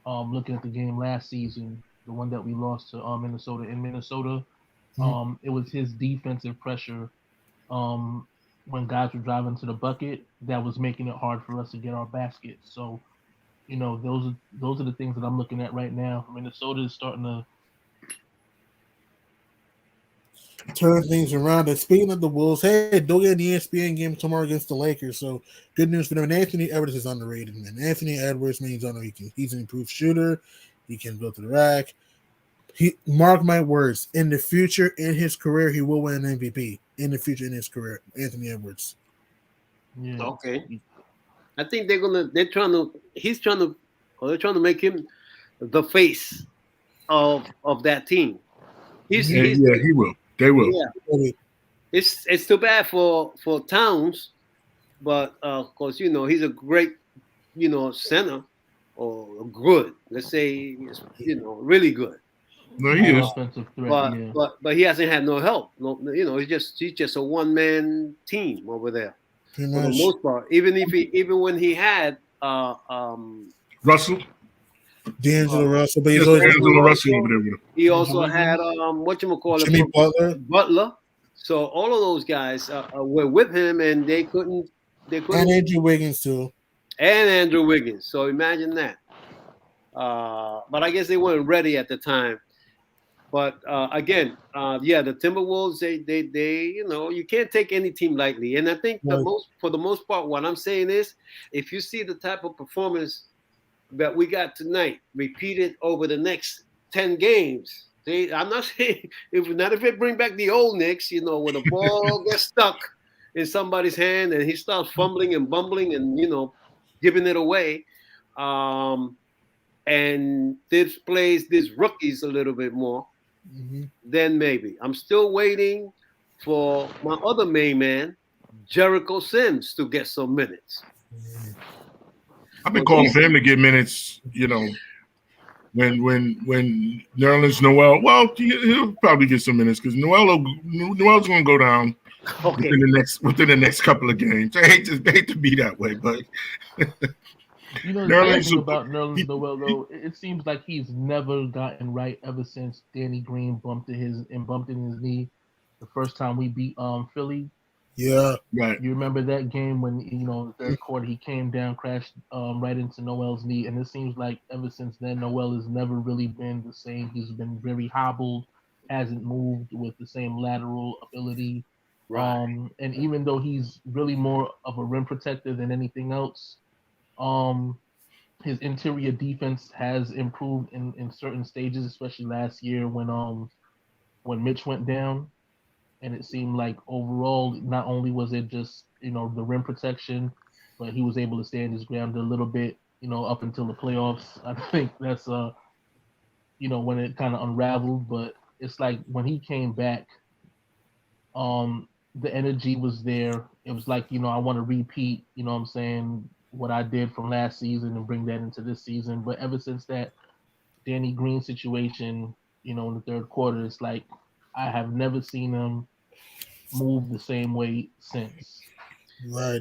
looking at the game last season, the one that we lost to Minnesota in Minnesota, it was his defensive pressure when guys were driving to the bucket that was making it hard for us to get our baskets. So, you know, those are the things that I'm looking at right now. Minnesota is starting to turn things around. And speaking of the Wolves, hey, don't get an ESPN game tomorrow against the Lakers. So good news for them. And Anthony Edwards is underrated, man. Anthony Edwards means he's an improved shooter. He can go to the rack. Mark my words, in the future in his career, he will win an MVP. In the future in his career, Anthony Edwards. Yeah. Okay. I think they're trying to make him the face of that team. He will. They will. Yeah. It's too bad for Towns, but of course, you know, he's a great, you know, center, or good. Let's say, you know, really good. No, he is. Offensive threat, but he hasn't had no help. No, you know, he's just a one-man team over there for the most part. Even when he had Russell. D'Angelo Russell, but D'Angelo Russell over there with him. He also had whatchamacallit, Jimmy Butler. So all of those guys were with him, and they couldn't. And Andrew Wiggins too. And Andrew Wiggins. So imagine that. But I guess they weren't ready at the time. But again, the Timberwolves, they you know, you can't take any team lightly. And I think for the most part, what I'm saying is, if you see the type of performance that we got tonight repeated over the next 10 games, I'm not saying if it bring back the old Knicks, you know, when the ball gets stuck in somebody's hand and he starts fumbling and bumbling and, you know, giving it away, and displays these rookies a little bit more, then maybe. I'm still waiting for my other main man, Jericho Sims, to get some minutes. I've been calling for him to get minutes, you know, when Nerlens Noel. Well, he'll probably get some minutes because Noel's going to go down within the next couple of games. I hate to be that way, but you know, the thing about Nerlens Noel, though, it seems like he's never gotten right ever since Danny Green bumped in his knee the first time we beat Philly. Yeah, right. You remember that game when, you know, the third quarter he came down, crashed right into Noel's knee, and it seems like ever since then Noel has never really been the same. He's been very hobbled, hasn't moved with the same lateral ability. Right. And even though he's really more of a rim protector than anything else, his interior defense has improved in certain stages, especially last year when Mitch went down. And it seemed like overall, not only was it just, you know, the rim protection, but he was able to stand his ground a little bit, you know, up until the playoffs. I think that's, you know, when it kind of unraveled. But it's like when he came back, the energy was there it was like, I want to repeat, what I'm saying, what I did from last season and bring that into this season. But ever since that Danny Green situation, in the third quarter, it's like I have never seen him move the same way since. Right.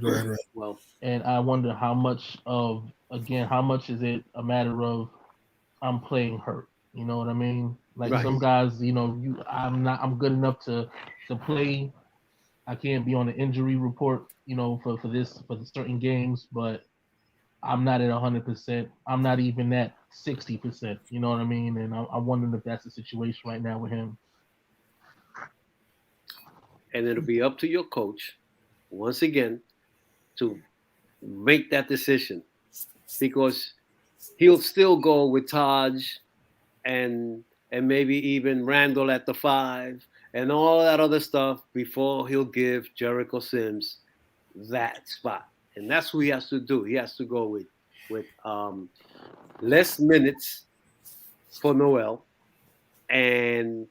Well, And I wonder how much is it a matter of I'm playing hurt? You know what I mean? Like Right. some guys, I'm good enough to play. I can't be on the injury report, for the certain games, but I'm not at 100%. I'm not even at 60%. You know what I mean? And I'm wondering if that's the situation right now with him. and it'll be up to your coach once again to make that decision, because he'll still go with Taj and maybe even Randall at the 5 and all that other stuff before he'll give Jericho Sims that spot. And that's what he has to do. He has to go with less minutes for Noel and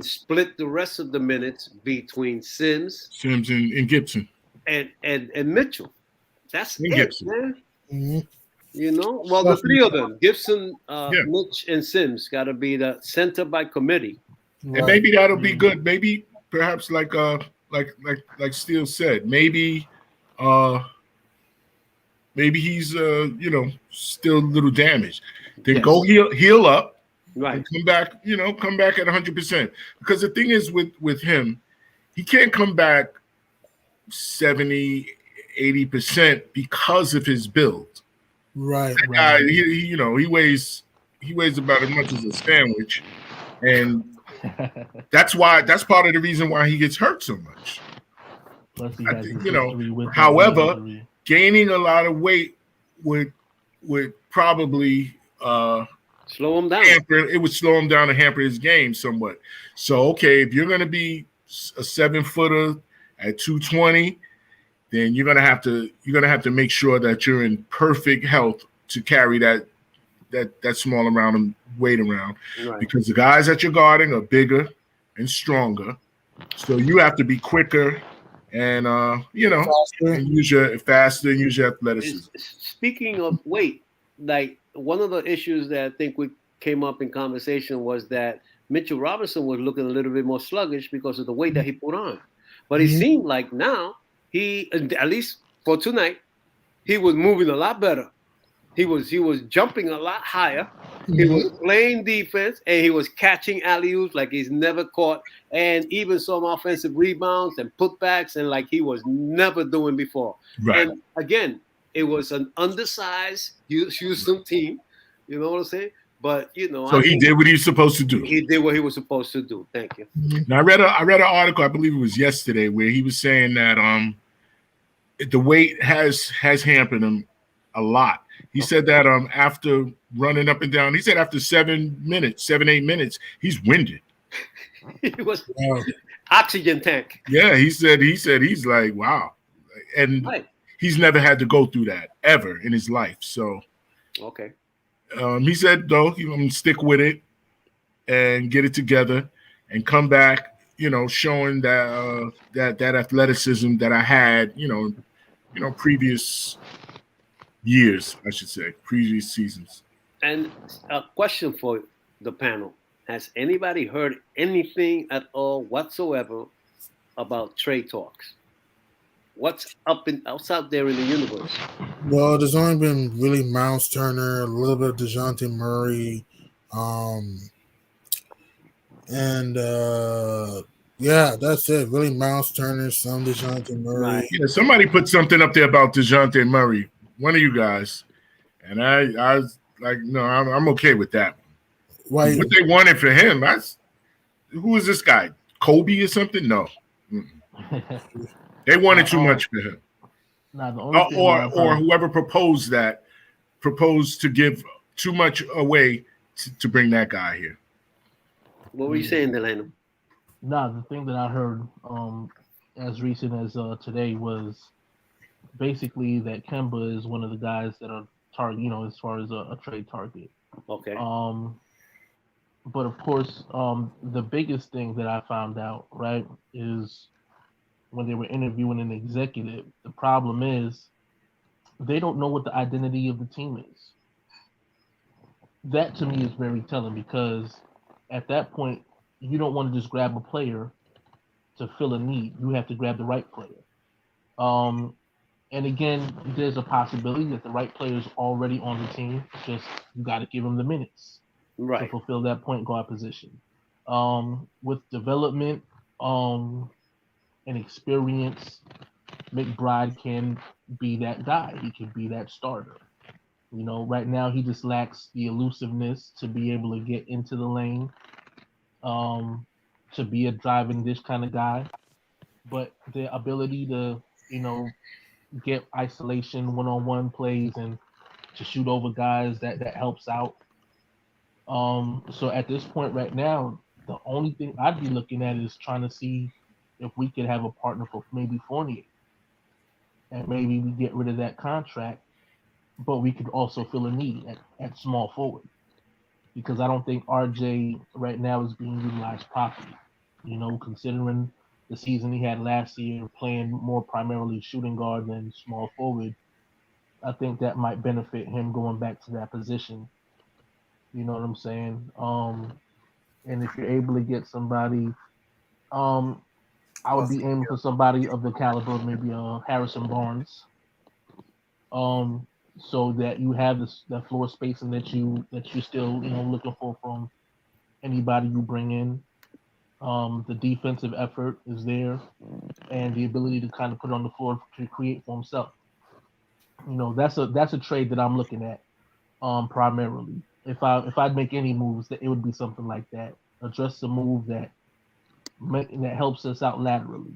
split the rest of the minutes between Sims and Gibson. and Mitchell. That's And it, Gibson. man. Mm-hmm. Well, the three of them, Gibson, Yeah. Mitch, and Sims, got to be the center by committee. And Right. maybe that'll be good. Maybe perhaps like Steele said, maybe he's still a little damaged. Then Yes. go heal up Right. and come back at 100%. Because the thing is with him, he can't come back 70, 80% because of his build. Right. He weighs about as much as a sandwich, and that's part of the reason why he gets hurt so much. Plus he I has think, his history with however, injury. gaining a lot of weight would probably Slow him down. it would slow him down and hamper his game somewhat. So okay, if you're going to be a 7-footer at 220, then you're gonna have to make sure that you're in perfect health to carry that small amount of weight around, Right. because the guys that you're guarding are bigger and stronger, so you have to be quicker and Faster. and use your athleticism. Speaking of weight, like one of the issues that I think we came up in conversation was that Mitchell Robinson was looking a little bit more sluggish because of the weight that he put on, but it seemed like now he, at least for tonight, he was moving a lot better. He was jumping a lot higher. He was playing defense, and he was catching alley-oops like he's never caught, and even some offensive rebounds and putbacks, and like he was never doing before. Right. And again, it was an undersized Houston team. You know what I'm saying? But So he did what he was supposed to do. He did what he was supposed to do. Thank you. Now I read an article, I believe it was yesterday, where he was saying that the weight has hampered him a lot. He said that after running up and down, he said after 8 minutes, he's winded. He was oxygen tank. Yeah, he said he's like, wow. And he's never had to go through that ever in his life. So okay. He said, though, I'm going to stick with it and get it together and come back, showing that athleticism that I had, previous years, I should say, previous seasons. And a question for the panel. Has anybody heard anything at all whatsoever about trade talks? What's out there in the universe? Well, there's only been really Miles Turner, a little bit of DeJounte Murray, and that's it. Really Miles Turner, some DeJounte Murray. Right. Yeah, somebody put something up there about DeJounte Murray, one of you guys, and I was like, no, I'm okay with that. Why? What they wanted for him, who is this guy? Kobe or something? No. They wanted too much for him. Nah, the only thing or whoever proposed to give too much away to bring that guy here. What were you saying, Delano? Nah, the thing that I heard as recent as today was basically that Kemba is one of the guys that are target, as far as a trade target. Okay. But of course, the biggest thing that I found out, right, is when they were interviewing an executive. The problem is they don't know what the identity of the team is. That to me is very telling because at that point, you don't want to just grab a player to fill a need. You have to grab the right player. Um, and again, there's a possibility that the right player is already on the team. Just you got to give him the minutes to fulfill that point guard position. With development and experience, McBride can be that guy. He can be that starter. You know, right now he just lacks the elusiveness to be able to get into the lane, to be a driving dish kind of guy. But the ability to, you know, get isolation, one-on-one plays, and to shoot over guys that helps out. So at this point right now, the only thing I'd be looking at is trying to see if we could have a partner for maybe Fournier, and maybe we get rid of that contract, but we could also fill a need at small forward because I don't think RJ right now is being utilized properly. You know, considering the season he had last year, playing more primarily shooting guard than small forward, I think that might benefit him going back to that position. You know what I'm saying? And if you're able to get somebody, I would be aiming for somebody of the caliber, maybe Harrison Barnes, so that you have that floor spacing that you're still looking for from anybody you bring in. The defensive effort is there, and the ability to kind of put on the floor to create for himself. You know, that's a trade that I'm looking at primarily. If I'd make any moves, that it would be something like that. Address a move that helps us out laterally.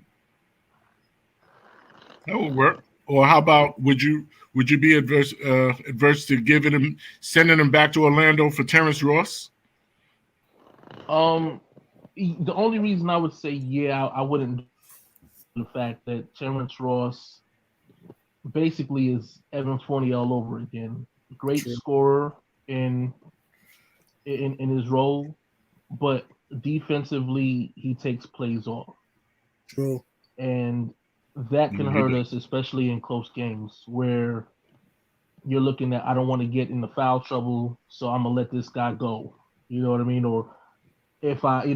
That would work. Or how about would you be adverse to sending him back to Orlando for Terrence Ross? The only reason I would say I wouldn't, the fact that Terrence Ross basically is Evan Fournier all over again. Great scorer in his role, but defensively he takes plays off. True. And that can hurt us, especially in close games where you're looking at, I don't want to get into foul trouble, so I'm gonna let this guy go. You know what I mean? Or if I,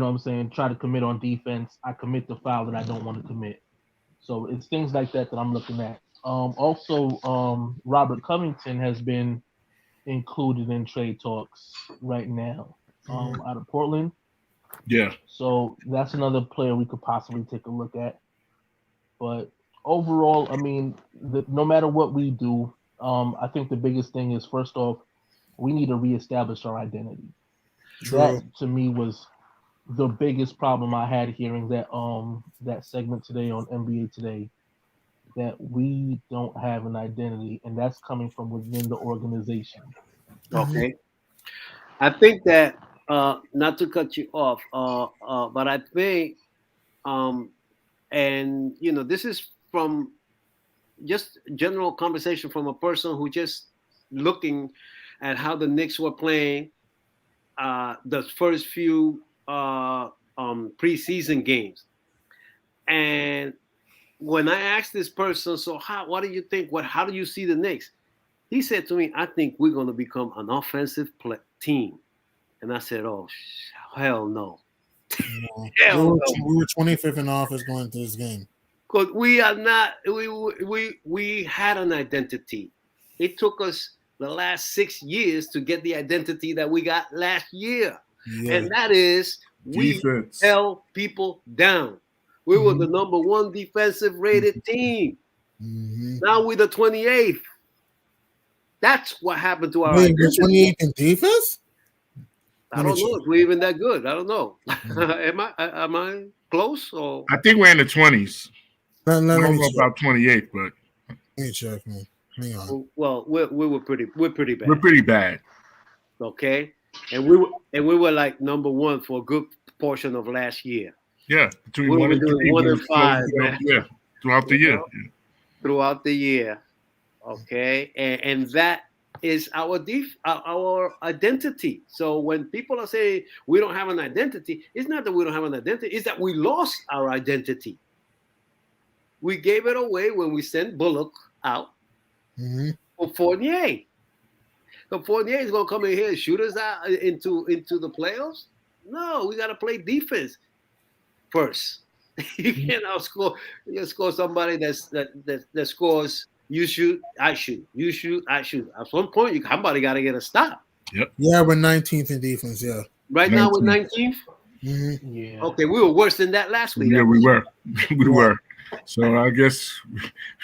try to commit on defense, I commit the foul that I don't want to commit. So it's things like that I'm looking at. Also, Robert Covington has been included in trade talks right now out of Portland. Yeah. So that's another player we could possibly take a look at. But overall, I mean, no matter what we do, I think the biggest thing is, first off, we need to reestablish our identity. True. That to me was the biggest problem I had hearing that segment today on NBA Today, that we don't have an identity, and that's coming from within the organization. Okay. I think that not to cut you off, but I think and this is from just general conversation from a person who just looking at how the Knicks were playing the first few preseason games. And when I asked this person, so what do you think? How do you see the Knicks? He said to me, I think we're going to become an offensive team. And I said, oh, hell no. Hell no. We were 25th in offense going into this game. Because we are not, we had an identity. It took us the last 6 years to get the identity that we got last year. Yeah. And that is we held people down. We were the number 1 defensive rated team. Now we're the 28th. That's what happened to our identity. We're 28th in defense? I don't know if we're even that good. I don't know. Am I close? Or I think we're in the 20s. I don't know about 28, but let me check, man. Hang on. Well, we're pretty bad. We're pretty bad. Okay, and we were like number 1 for a good portion of last year. Yeah, between we were doing 1 and 5. Yeah, throughout the year. Throughout the year, okay, and that is our identity. So when people are saying we don't have an identity, it's not that we don't have an identity; it's that we lost our identity. We gave it away when we sent Bullock out for Fournier. So Fournier is going to come in here and shoot us out into the playoffs? No, we got to play defense first. You can't outscore. You score somebody that scores. You shoot, I shoot. You shoot, I shoot. At some point, somebody got to get a stop. Yep. Yeah, we're 19th in defense. Yeah. Right now we're 19th. Yeah. Okay, we were worse than that last week. Yeah, we were. We were. So I guess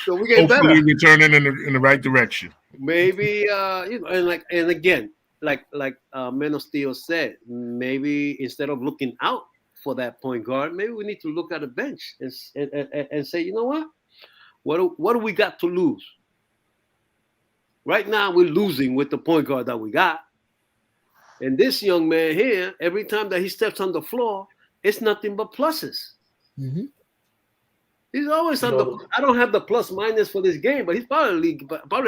so we get better. Hopefully we're turning in the right direction. Maybe and again, like Men of Steel said, maybe instead of looking out for that point guard, maybe we need to look at the bench and say, you know what do we got to lose? Right now we're losing with the point guard that we got. And this young man here, every time that he steps on the floor, it's nothing but pluses. He's always on the. I don't have the plus minus for this game, but he's probably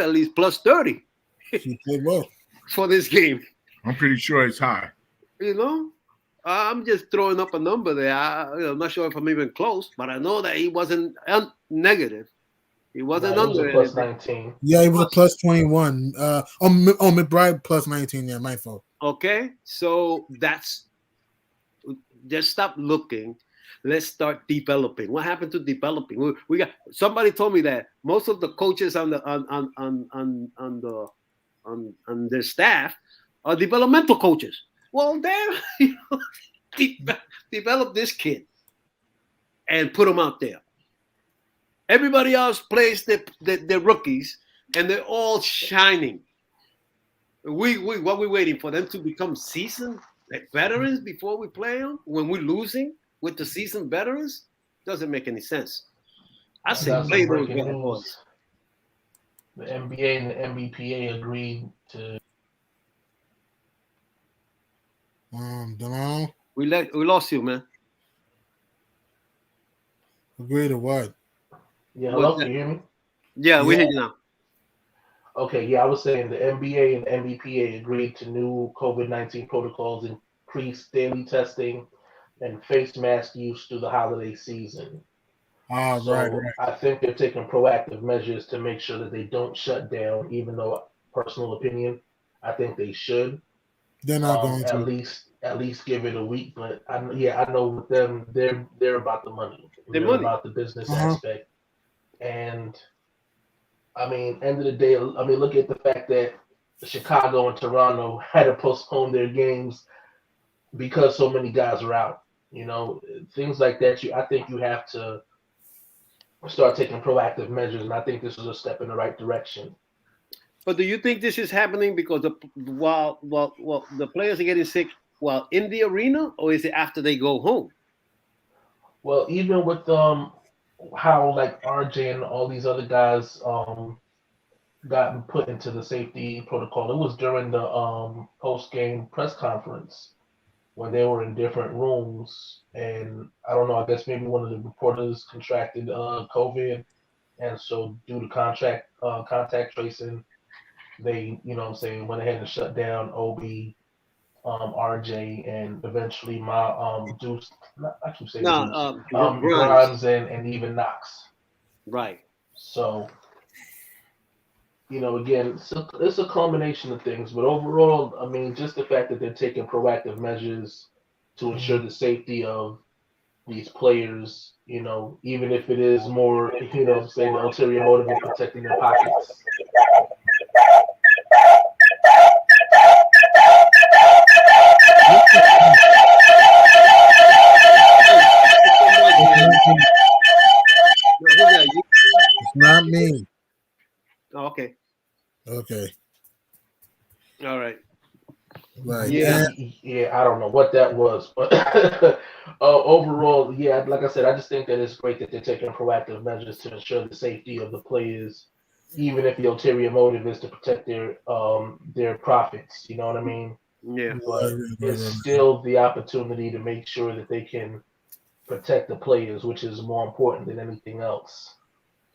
at least plus 30 for this game. I'm pretty sure it's high. You know, I'm just throwing up a number there. I'm not sure if I'm even close, but I know that he wasn't negative. He wasn't under plus 19. Yeah, he was a plus 21. McBride plus 19. Yeah, my fault. Okay, so that's just stop looking. Let's start developing. What happened to developing? We got somebody told me that most of the coaches on their staff are developmental coaches. Well, damn, develop this kid and put them out there. Everybody else plays their rookies, and they're all shining. What we waiting for them to become seasoned veterans before we play them? When we're losing with the seasoned veterans, doesn't make any sense. I say play those boys. The NBA and the NBPA agreed to. Delon? We lost you, man. Agree to what? Yeah, hello, can you hear me? Yeah, we hear you now. Okay, yeah, I was saying the NBA and NBPA agreed to new COVID-19 protocols, increased daily testing, and face mask use through the holiday season. Right. I think they're taking proactive measures to make sure that they don't shut down, even though, personal opinion, I think they should. They're not going to. At least give it a week. But I know with them, they're about the money. They're about the business aspect. And I mean, end of the day, look at the fact that Chicago and Toronto had to postpone their games because so many guys are out. You know, things like that. I think you have to start taking proactive measures, and I think this is a step in the right direction. But do you think this is happening because while the players are getting sick while in the arena, or is it after they go home? Well, even with how like RJ and all these other guys got put into the safety protocol, it was during the post-game press conference when they were in different rooms, and I don't know, I guess maybe one of the reporters contracted COVID, and so due to contact tracing, they, went ahead and shut down Obi, RJ, and eventually Deuce, Grimes and even Knox. Right. So, again, it's a combination of things, but overall, I mean, just the fact that they're taking proactive measures to ensure the safety of these players, even if it is more, say the ulterior motive of protecting their pockets. It's not me. Oh, okay. Okay. All right. Right. Yeah, I don't know what that was, but overall, yeah, like I said, I just think that it's great that they're taking proactive measures to ensure the safety of the players, even if the ulterior motive is to protect their profits. You know what I mean? Yeah. But it's still the opportunity to make sure that they can protect the players, which is more important than anything else.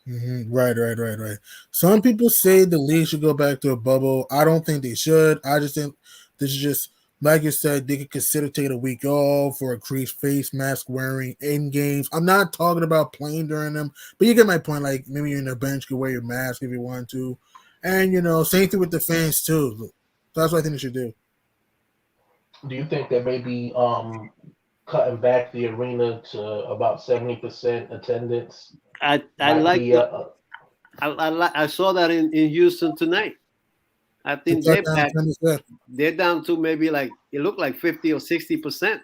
Right. Some people say the league should go back to a bubble. I don't think they should. I just think this is just like you said, they could consider taking a week off or increase face mask wearing in games. I'm not talking about playing during them, but you get my point. Like maybe you're in the bench, you could wear your mask if you want to, and same thing with the fans too. That's what I think they should do. Do you think that maybe cutting back the arena to about 70% attendance I might like be the I saw that in Houston tonight. I To think cut down attendance, yeah. they're down to maybe like it looked like 50 or 60%.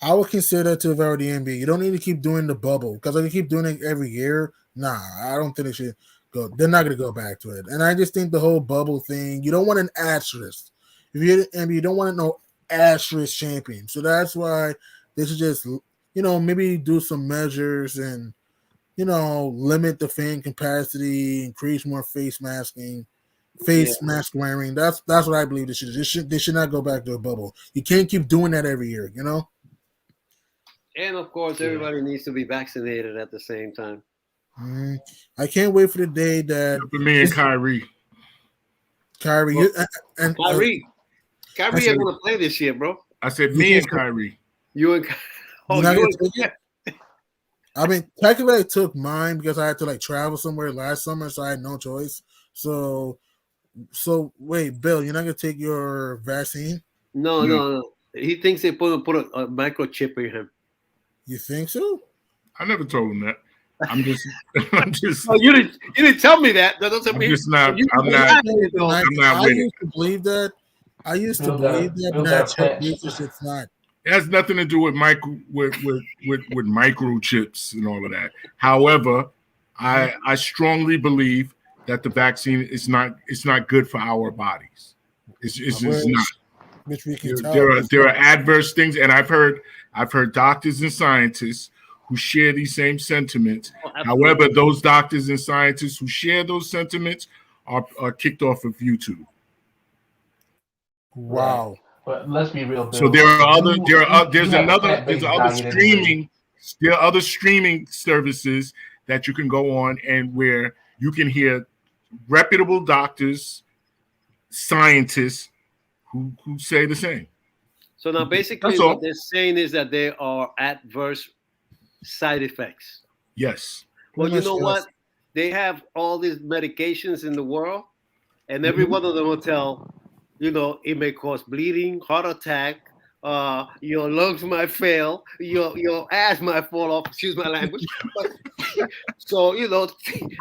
I would consider that to if I were the NBA. You don't need to keep doing the bubble because if you keep doing it every year, nah, I don't think they should go. They're not going to go back to it. And I just think the whole bubble thing, you don't want an asterisk. If you're the NBA, you don't want no asterisk champion. So that's why they should just, maybe do some measures and, limit the fan capacity, increase more face masking. Face mask wearing. That's what I believe they should do. They should not go back to a bubble. You can't keep doing that every year, And of course, everybody needs to be vaccinated at the same time. I can't wait for the day that for me and Kyrie. Kyrie Kyrie ain't gonna play this year, bro. I said me and Kyrie. You and you're not gonna take it? I mean, technically, I took mine because I had to travel somewhere last summer, so I had no choice. So wait, Bill, you're not gonna take your vaccine? No. He thinks they put a microchip in him. You think so? I never told him that. I'm just. Oh, you didn't tell me that. That doesn't mean. I'm not I with used to believe that. I used to believe that, but it's not. It has nothing to do with microchips and all of that. However, I strongly believe that the vaccine is not good for our bodies. It's not. Which we can tell. There are adverse things, and I've heard doctors and scientists who share these same sentiments. However, those doctors and scientists who share those sentiments are kicked off of YouTube. Wow. But let's be real, Bill. So there are other streaming services that you can go on and where you can hear reputable doctors, scientists who say the same. So now basically what they're saying is that there are adverse side effects. Yes. Well, you know what? They have all these medications in the world, and every one of them will tell, it may cause bleeding, heart attack, your lungs might fail, your ass might fall off, excuse my language. So,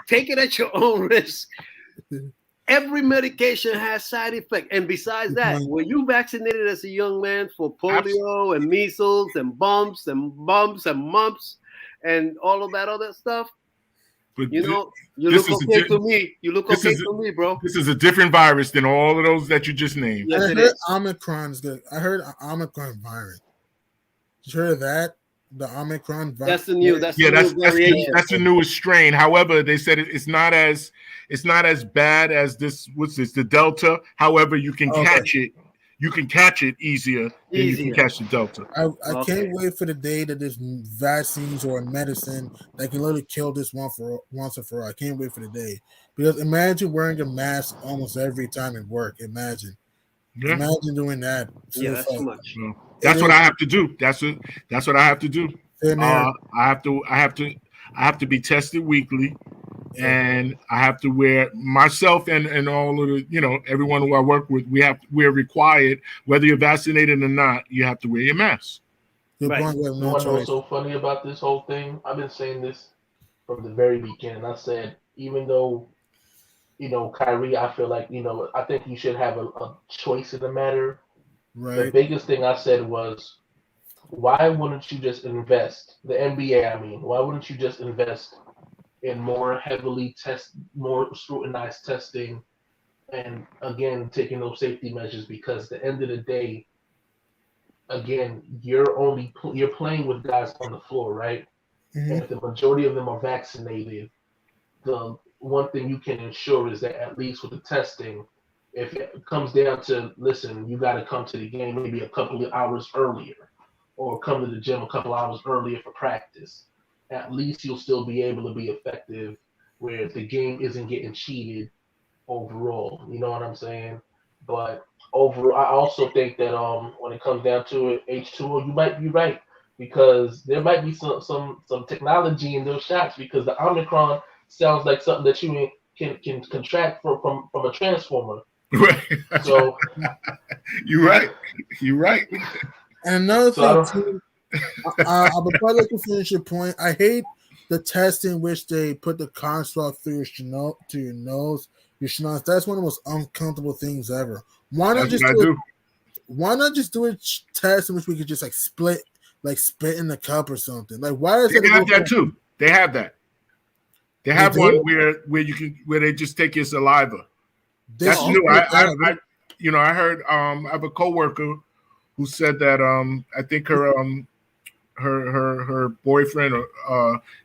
take it at your own risk. Every medication has side effects. And besides that, were you vaccinated as a young man for polio and measles and bumps and mumps and all of that other stuff? But you look okay to me. You look okay to me, bro. This is a different virus than all of those that you just named. Yes, I heard Omicron is good. I heard Omicron virus. Did you hear of that? The Omicron virus. That's the new. That's the newest strain. However, they said it's not as bad as this. What's this? The Delta. However, you can catch it. You can catch it easier than you can catch the Delta. I can't wait for the day that there's vaccines or medicine that can literally kill this once and for all. I can't wait for the day. Because imagine wearing a mask almost every time at work. Imagine doing that. Yeah, that's too much. That's what I have to do. That's what I have to do. I have to be tested weekly. And I have to wear myself and all of the, everyone who I work with, we're required, whether you're vaccinated or not, you have to wear your mask. Right. What's so funny about this whole thing? I've been saying this from the very beginning. I said, even though, Kyrie, I feel like, I think you should have a choice in the matter. Right. The biggest thing I said was, why wouldn't you just invest, the NBA, I mean, why wouldn't you just invest in more more scrutinized testing, and again taking those safety measures? Because at the end of the day, again, you're playing with guys on the floor, right? Mm-hmm. And if the majority of them are vaccinated, the one thing you can ensure is that at least with the testing, if it comes down to, listen, you got to come to the game maybe a couple of hours earlier, or come to the gym a couple hours earlier for practice, at least you'll still be able to be effective where the game isn't getting cheated overall. You know what I'm saying? But over, I also think that when it comes down to it, H2O, you might be right because there might be some technology in those shots because the Omicron sounds like something that you can contract from a transformer. Right. So You're right. You're right. And another So I thing don't. too, I would probably like to finish your point. I hate the test in which they put the construct through to your nose, your schnoz. That's one of the most uncomfortable things ever. Why not That's just what I do it? do. Why not just do a test in which we could just like spit in the cup or something? Like, why does They it have go that too. They have that. They have do? one where they just take your saliva. That's new. I heard I have a coworker who said that I think her boyfriend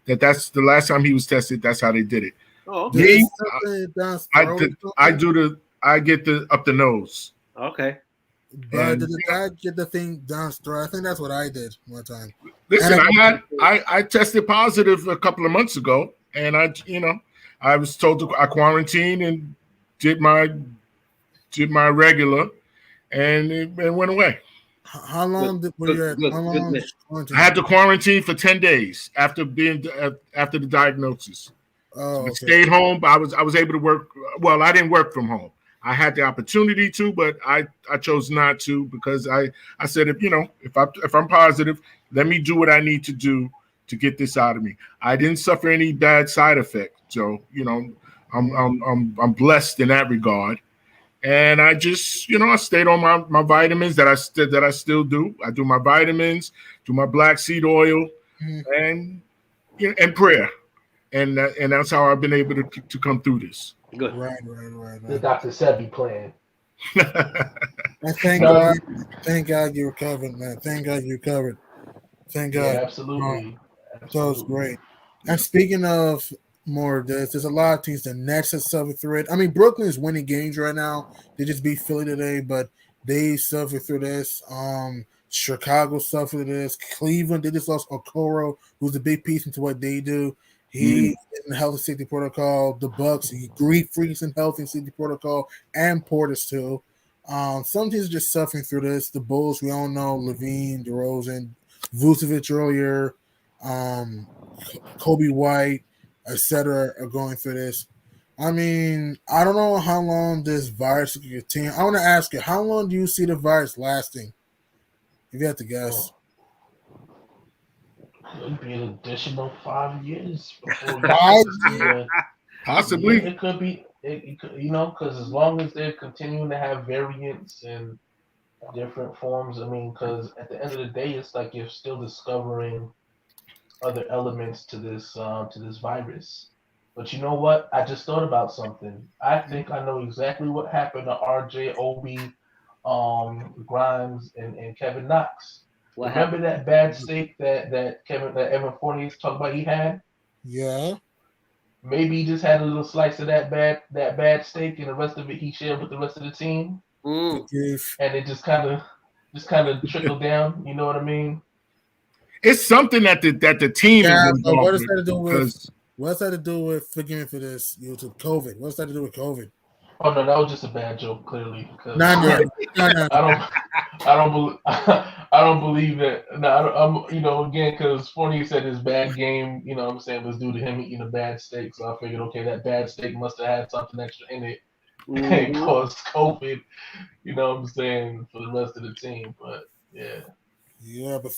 that's the last time he was tested. That's how they did it. Oh, Do okay. they Me, stuff it down his I throat did, or I something? do I get the up the nose. Okay. But And did the guy get the thing down his throat? I think that's what I did one time. listen, And I tested positive a couple of months ago, and I was told I quarantined and did my regular, and it went away. how long were you at? How long Good. was quarantine? I had to quarantine for 10 days after after the diagnosis. So Oh, I okay. stayed home. But I was able to work. Well, I didn't work from home. I had the opportunity to, but I chose not to because I said if I'm positive, let me do what I need to do to get this out of me. I didn't suffer any bad side effect, so I'm blessed in that regard. And I just I stayed on my vitamins that I still do. I do my vitamins, do my black seed oil, and and prayer, and that's how I've been able to come through this. Good. The Dr. Sebi plan. And thank No, God you recovered, man. Thank God you recovered. Thank yeah, God. absolutely. So it's great. And speaking of more of this, there's a lot of teams. The Nets have suffered through it. I mean, Brooklyn is winning games right now. They just beat Philly today, but they suffered through this. Chicago suffered through this. Cleveland, they just lost Okoro, who's a big piece into what they do. He in the health and safety protocol. The Bucks, Greek freaks in health and safety protocol, and Portis too. Some teams are just suffering through this. The Bulls, we all know Levine, DeRozan, Vucevic earlier, Kobe White, etc. are going through this. I mean, I don't know how long this virus will continue. I want to ask you, how long do you see the virus lasting? If you have to guess. Could be an additional 5 years before 5 years. Possibly. Yeah, it could be. It could, because as long as they're continuing to have variants and different forms, I mean, because at the end of the day, it's like you're still discovering other elements to this virus. But you know what? I just thought about something. I think I know exactly what happened to RJ, Obi, Grimes, and Kevin Knox. Remember that bad steak that Evan Fournier talked about he had? Yeah. Maybe he just had a little slice of that bad steak, and the rest of it he shared with the rest of the team, and it just kind of trickled down. You know what I mean? It's something that the team is involved but what does with. that to do with? What's that to do with? Forgive me for this. YouTube COVID. What's that to do with COVID? Oh no, that was just a bad joke, clearly. No. I don't believe that. No, I'm again because Fournier said his bad game. You know what I'm saying, was due to him eating a bad steak. So I figured, okay, that bad steak must have had something extra in it and caused COVID. You know what I'm saying, for the rest of the team. But yeah. Yeah, but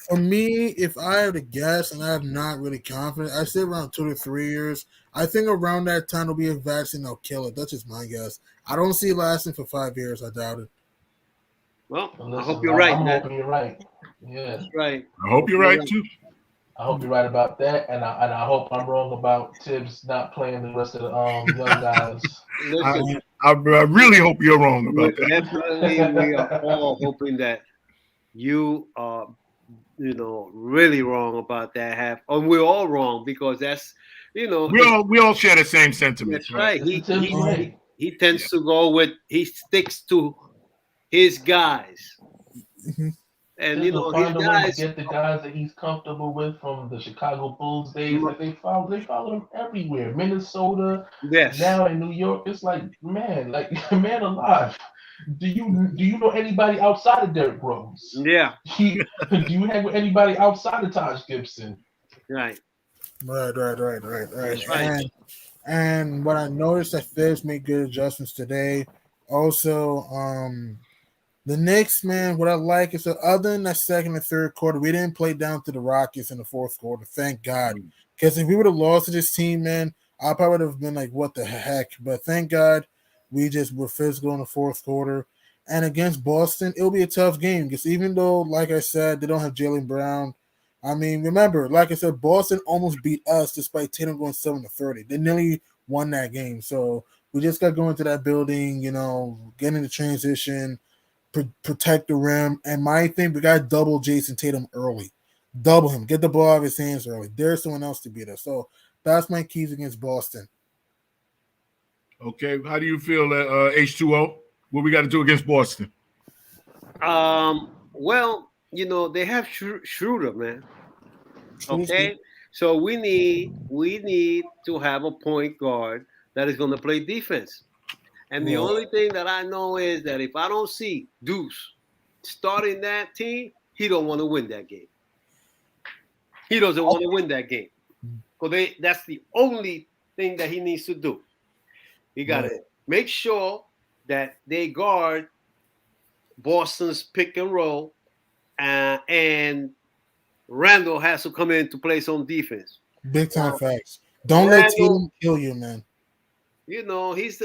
for me, if I had to guess, and I'm not really confident, I say around 2 to 3 years. I think around that time there'll be a vaccine that'll kill it. That's just my guess. I don't see it lasting for 5 years. I doubt it. Well, Listen, I hope you're right. I'm hoping you're right. Yeah, that's right. I hope you're right too. I hope you're right about that, and I hope I'm wrong about Tibbs not playing the rest of the young guys. Listen, I really hope you're wrong about that. Definitely, we are all hoping that you are, really wrong about that. And we're all wrong because that's, we all share the same sentiment. That's right. He tends to go with, he sticks to his guys. And Just you to know his find a way to guys. get the guys that he's comfortable with from the Chicago Bulls days. Like they follow him everywhere. Minnesota, Yes. now in New York. It's like, man, like man alive. Do you know anybody outside of Derrick Rose? Yeah. Do you hang with anybody outside of Taj Gibson? Right. Right. That's right. And what I noticed that Fibs made good adjustments today. Also, the Knicks, man, what I like is that other than that second and third quarter, we didn't play down to the Rockets in the fourth quarter. Thank God. Because if we would have lost to this team, man, I probably would have been like, what the heck? But thank God we just were physical in the fourth quarter. And against Boston, it'll be a tough game because even though, like I said, they don't have Jalen Brown. I mean, remember, like I said, Boston almost beat us despite Tatum going 7-30. They nearly won that game. So we just got going to that building, getting the transition, protect the rim. And my thing, we got to double Jason Tatum early. Double him. Get the ball out of his hands early. There's someone else to beat us. So that's my keys against Boston. Okay. How do you feel, H2O? What we got to do against Boston? Well, they have Schroeder, man. Okay. So we need to have a point guard that is going to play defense. And the only thing that I know is that if I don't see Deuce starting that team, he don't want to win that game. He doesn't want to win that game. Because that's the only thing that he needs to do. He got to make sure that they guard Boston's pick and roll, and Randall has to come in to play some defense. Big time facts. Don't let Tatum kill you, man. He's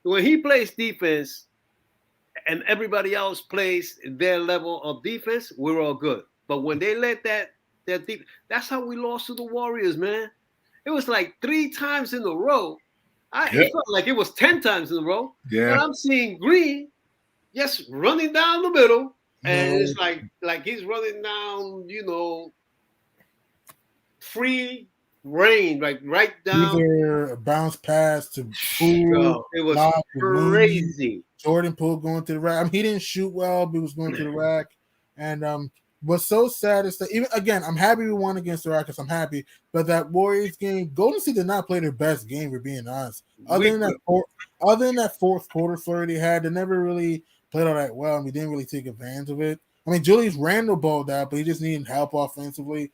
when he plays defense and everybody else plays their level of defense, we're all good. But when they let that deep, that's how we lost to the Warriors, man. It was like 3 times in a row. It felt like it was 10 times in a row. Yeah. And I'm seeing Green just running down the middle. And it's like he's running down, free reign, like right down. Either a bounce pass to Poole. It was crazy. Jordan Poole going to the rack. I mean, he didn't shoot well, but he was going to the rack. And what's so sad is that even again, I'm happy we won against the Rockets. I'm happy, but that Warriors game, Golden State did not play their best game. For being honest, other than that fourth quarter flurry they had, they never really played all that well, and we didn't really take advantage of it. I mean, Julius Randle balled out, but he just needed help offensively.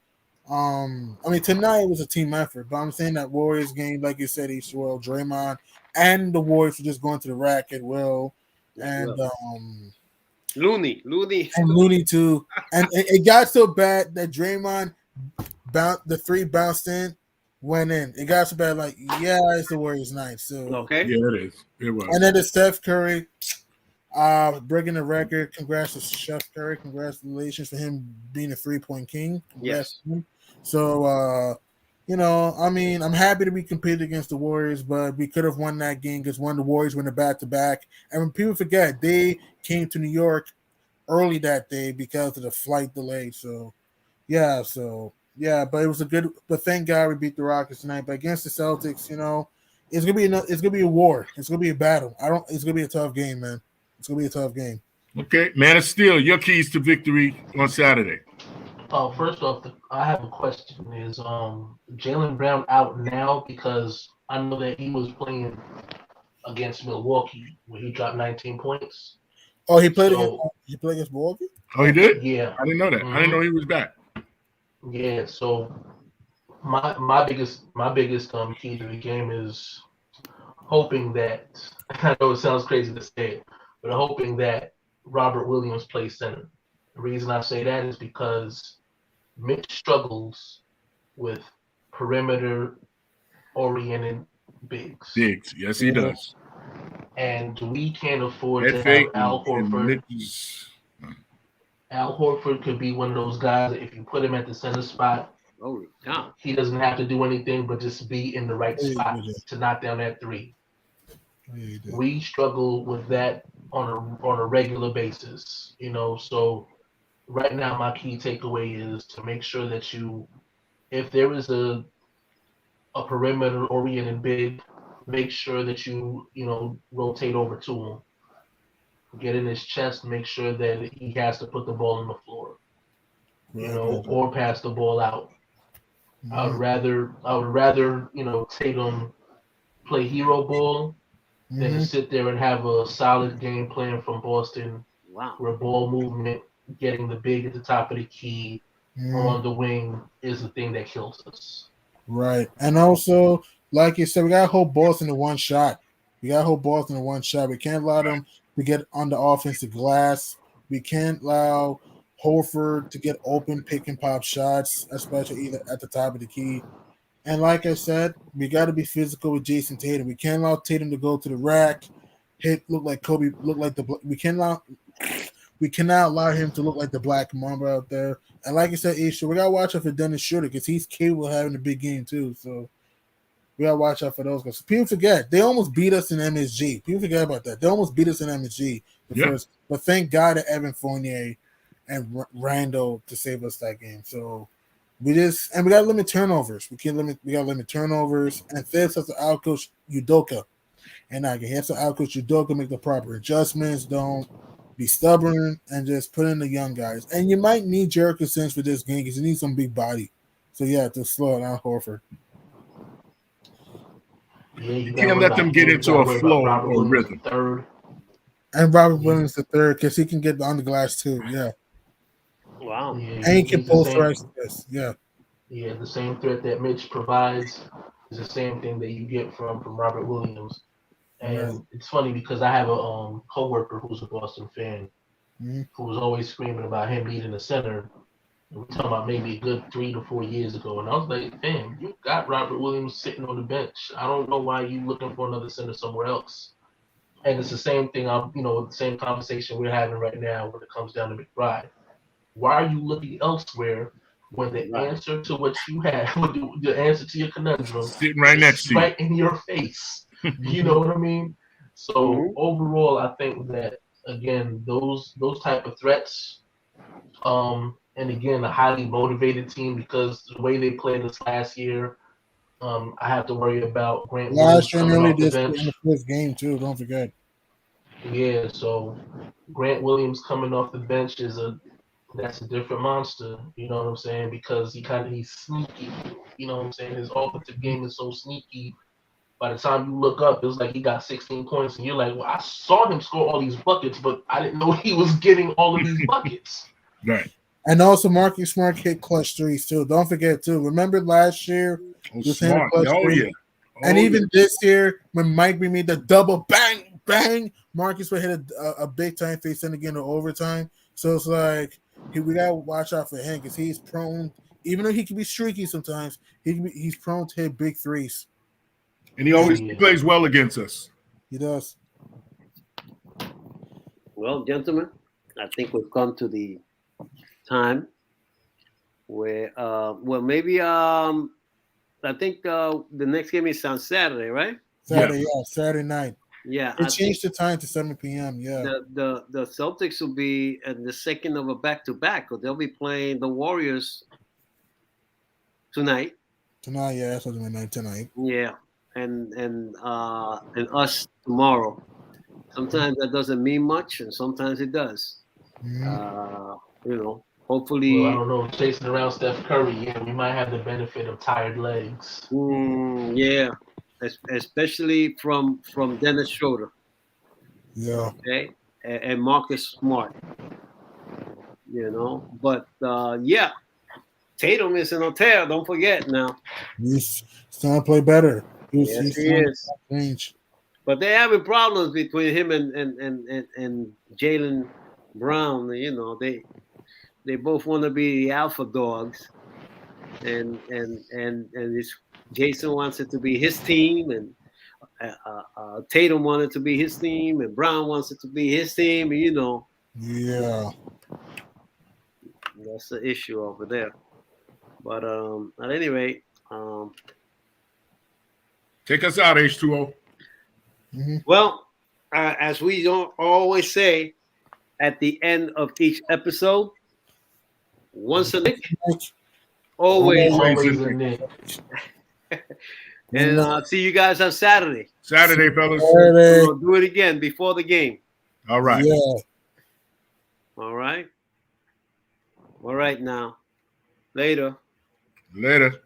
I mean, tonight it was a team effort, but I'm saying that Warriors game, like you said, Eastwell, Draymond, and the Warriors were just going to the rack at will, and Looney, and Looney too, and it got so bad that Draymond the 3 bounced in, went in. It got so bad, like it's the Warriors' night. So okay, yeah, it is. It was. And then the Steph Curry, breaking the record. Congrats to Steph Curry. Congratulations for him being a 3-point king. Congrats to him. So I mean, I'm happy that we competed against the Warriors, but we could have won that game because the Warriors went back to back. And when people forget, they came to New York early that day because of the flight delay. So but it was but thank God we beat the Rockets tonight. But against the Celtics, it's gonna be a war. It's gonna be a battle. It's gonna be a tough game, man. It's gonna be a tough game. Okay, Man of Steel, your keys to victory on Saturday. First off, I have a question. Is Jalen Brown out now? Because I know that he was playing against Milwaukee where he dropped 19 points. Oh, he played against Milwaukee? Oh, he did? Yeah. I didn't know that. Mm-hmm. I didn't know he was back. Yeah, so my biggest key to the game is hoping that, I know it sounds crazy to say it, but hoping that Robert Williams plays center. The reason I say that is because Mitch struggles with perimeter-oriented bigs. Yes, he does. And we can't afford to have Al Horford. Al Horford could be one of those guys that if you put him at the center spot, he doesn't have to do anything but just be in the right spot to knock down that 3. We struggle with that on a regular basis, so right now my key takeaway is to make sure that if there is a perimeter oriented big, make sure that you rotate over to him. get in his chest, make sure that he has to put the ball on the floor, Right. or pass the ball out. I would Mhm. rather, Tatum play hero ball than to Mhm. sit there and have a solid game plan from Boston, Wow. where ball movement, getting the big at the top of the key, or Mhm. on the wing is the thing that kills us. Right. And also, like you said, we gotta hold Boston to one shot. We gotta hold Boston to one shot. We can't allow them to get on the offensive glass. We can't allow Horford to get open pick and pop shots, especially either at the top of the key. And like I said, we got to be physical with Jason Tatum. We can't allow Tatum to go to the rack, look like Kobe, look like the. We cannot allow him to look like the Black Mamba out there. And like I said, Isha, we gotta watch out for Dennis Schroeder because he's capable of having a big game too. So we gotta watch out for those guys. People forget they almost beat us in MSG. People forget about that. They almost beat us in MSG the Yeah. first. But thank God to Evan Fournier and Randall to save us that game. So we gotta limit turnovers. We gotta limit turnovers. And Thibs has to outcoach Udoka. And I can have to outcoach Udoka, make the proper adjustments. Don't be stubborn and just put in the young guys. And you might need Jericho Sims for this game because you need some big body. So yeah, to slow it down Horford. Yeah, You can't let them get you into gotta a worry about flow Robert or Williams rhythm. III. And Robert Yeah. Williams the third because he can get on the glass too. Yeah. Wow. Yeah, And he can he's the same. posterize this. Yeah. Yeah, the same threat that Mitch provides is the same thing that you get from Robert Williams. Right. And it's funny because I have a coworker who's a Boston fan Mm-hmm. who was always screaming about him needing a center. And we're talking about maybe a good 3 to 4 years ago, and I was like, "Fam, you got Robert Williams sitting on the bench. I don't know why you looking for another center somewhere else." And it's the same thing. The same conversation we're having right now when it comes down to McBride. Why are you looking elsewhere when the Right. answer to what you have, the answer to your conundrum, Sitting right next is to you. right in your face? You know Mm-hmm. what I mean? So Mhm. overall, I think that again, those type of threats, and again, a highly motivated team because the way they played this last year, I have to worry about Grant Williams Last year coming nearly off the this in bench. the first game too. Don't forget. Yeah, so Grant Williams coming off the bench that's a different monster. You know what I'm saying? Because he's sneaky. You know what I'm saying? His offensive game is so sneaky. By the time you look up, it was like he got 16 points, and you're like, "Well, I saw him score all these buckets, but I didn't know he was getting all of these buckets." Right. And also Marcus Smart hit clutch threes too. Don't forget too. Remember last year Oh, he was hitting a smart. clutch Oh, three? yeah. And Oh, even this year, when Mike made the double bang, bang, Marcus would hit a big time face in again to overtime. So it's like we gotta watch out for him because he's prone, even though he can be streaky sometimes, he's prone to hit big threes. and he And always Yeah. plays well against us. he does. Well, gentlemen, I think we've come to the time where, maybe I think the next game is on Saturday, right? Saturday, Yes. yeah, Saturday night. Yeah, They I think changed the time to 7 p.m. Yeah. the Celtics will be in the second of a back-to-back, because they'll be playing the Warriors tonight. Tonight, yeah, that's what night tonight. Yeah, and us tomorrow. Sometimes that doesn't mean much, and sometimes it does. Mm-hmm. Hopefully, Well, I don't know. Chasing around Steph Curry, yeah, we might have the benefit of tired legs. yeah, especially from Dennis Schroeder, Yeah. okay, and Marcus Smart, But yeah, Tatum is an tear. Don't forget now. He's starting to play better. Yes, He's he starting is. to change. But they're having problems between him and Jalen Brown. They both want to be the alpha dogs, and Jason wants it to be his team, and Tatum wanted to be his team, and Brown wants it to be his team. And, Yeah. that's the issue over there. But at any rate, Take us out, H2O. Mm-hmm. well, as we don't always say at the end of each episode, once a Nick, always. Always a Nick. And see you guys on Saturday. Saturday, fellas. Saturday. We'll do it again before the game. All right. Yeah. All right. All right now. Later. Later.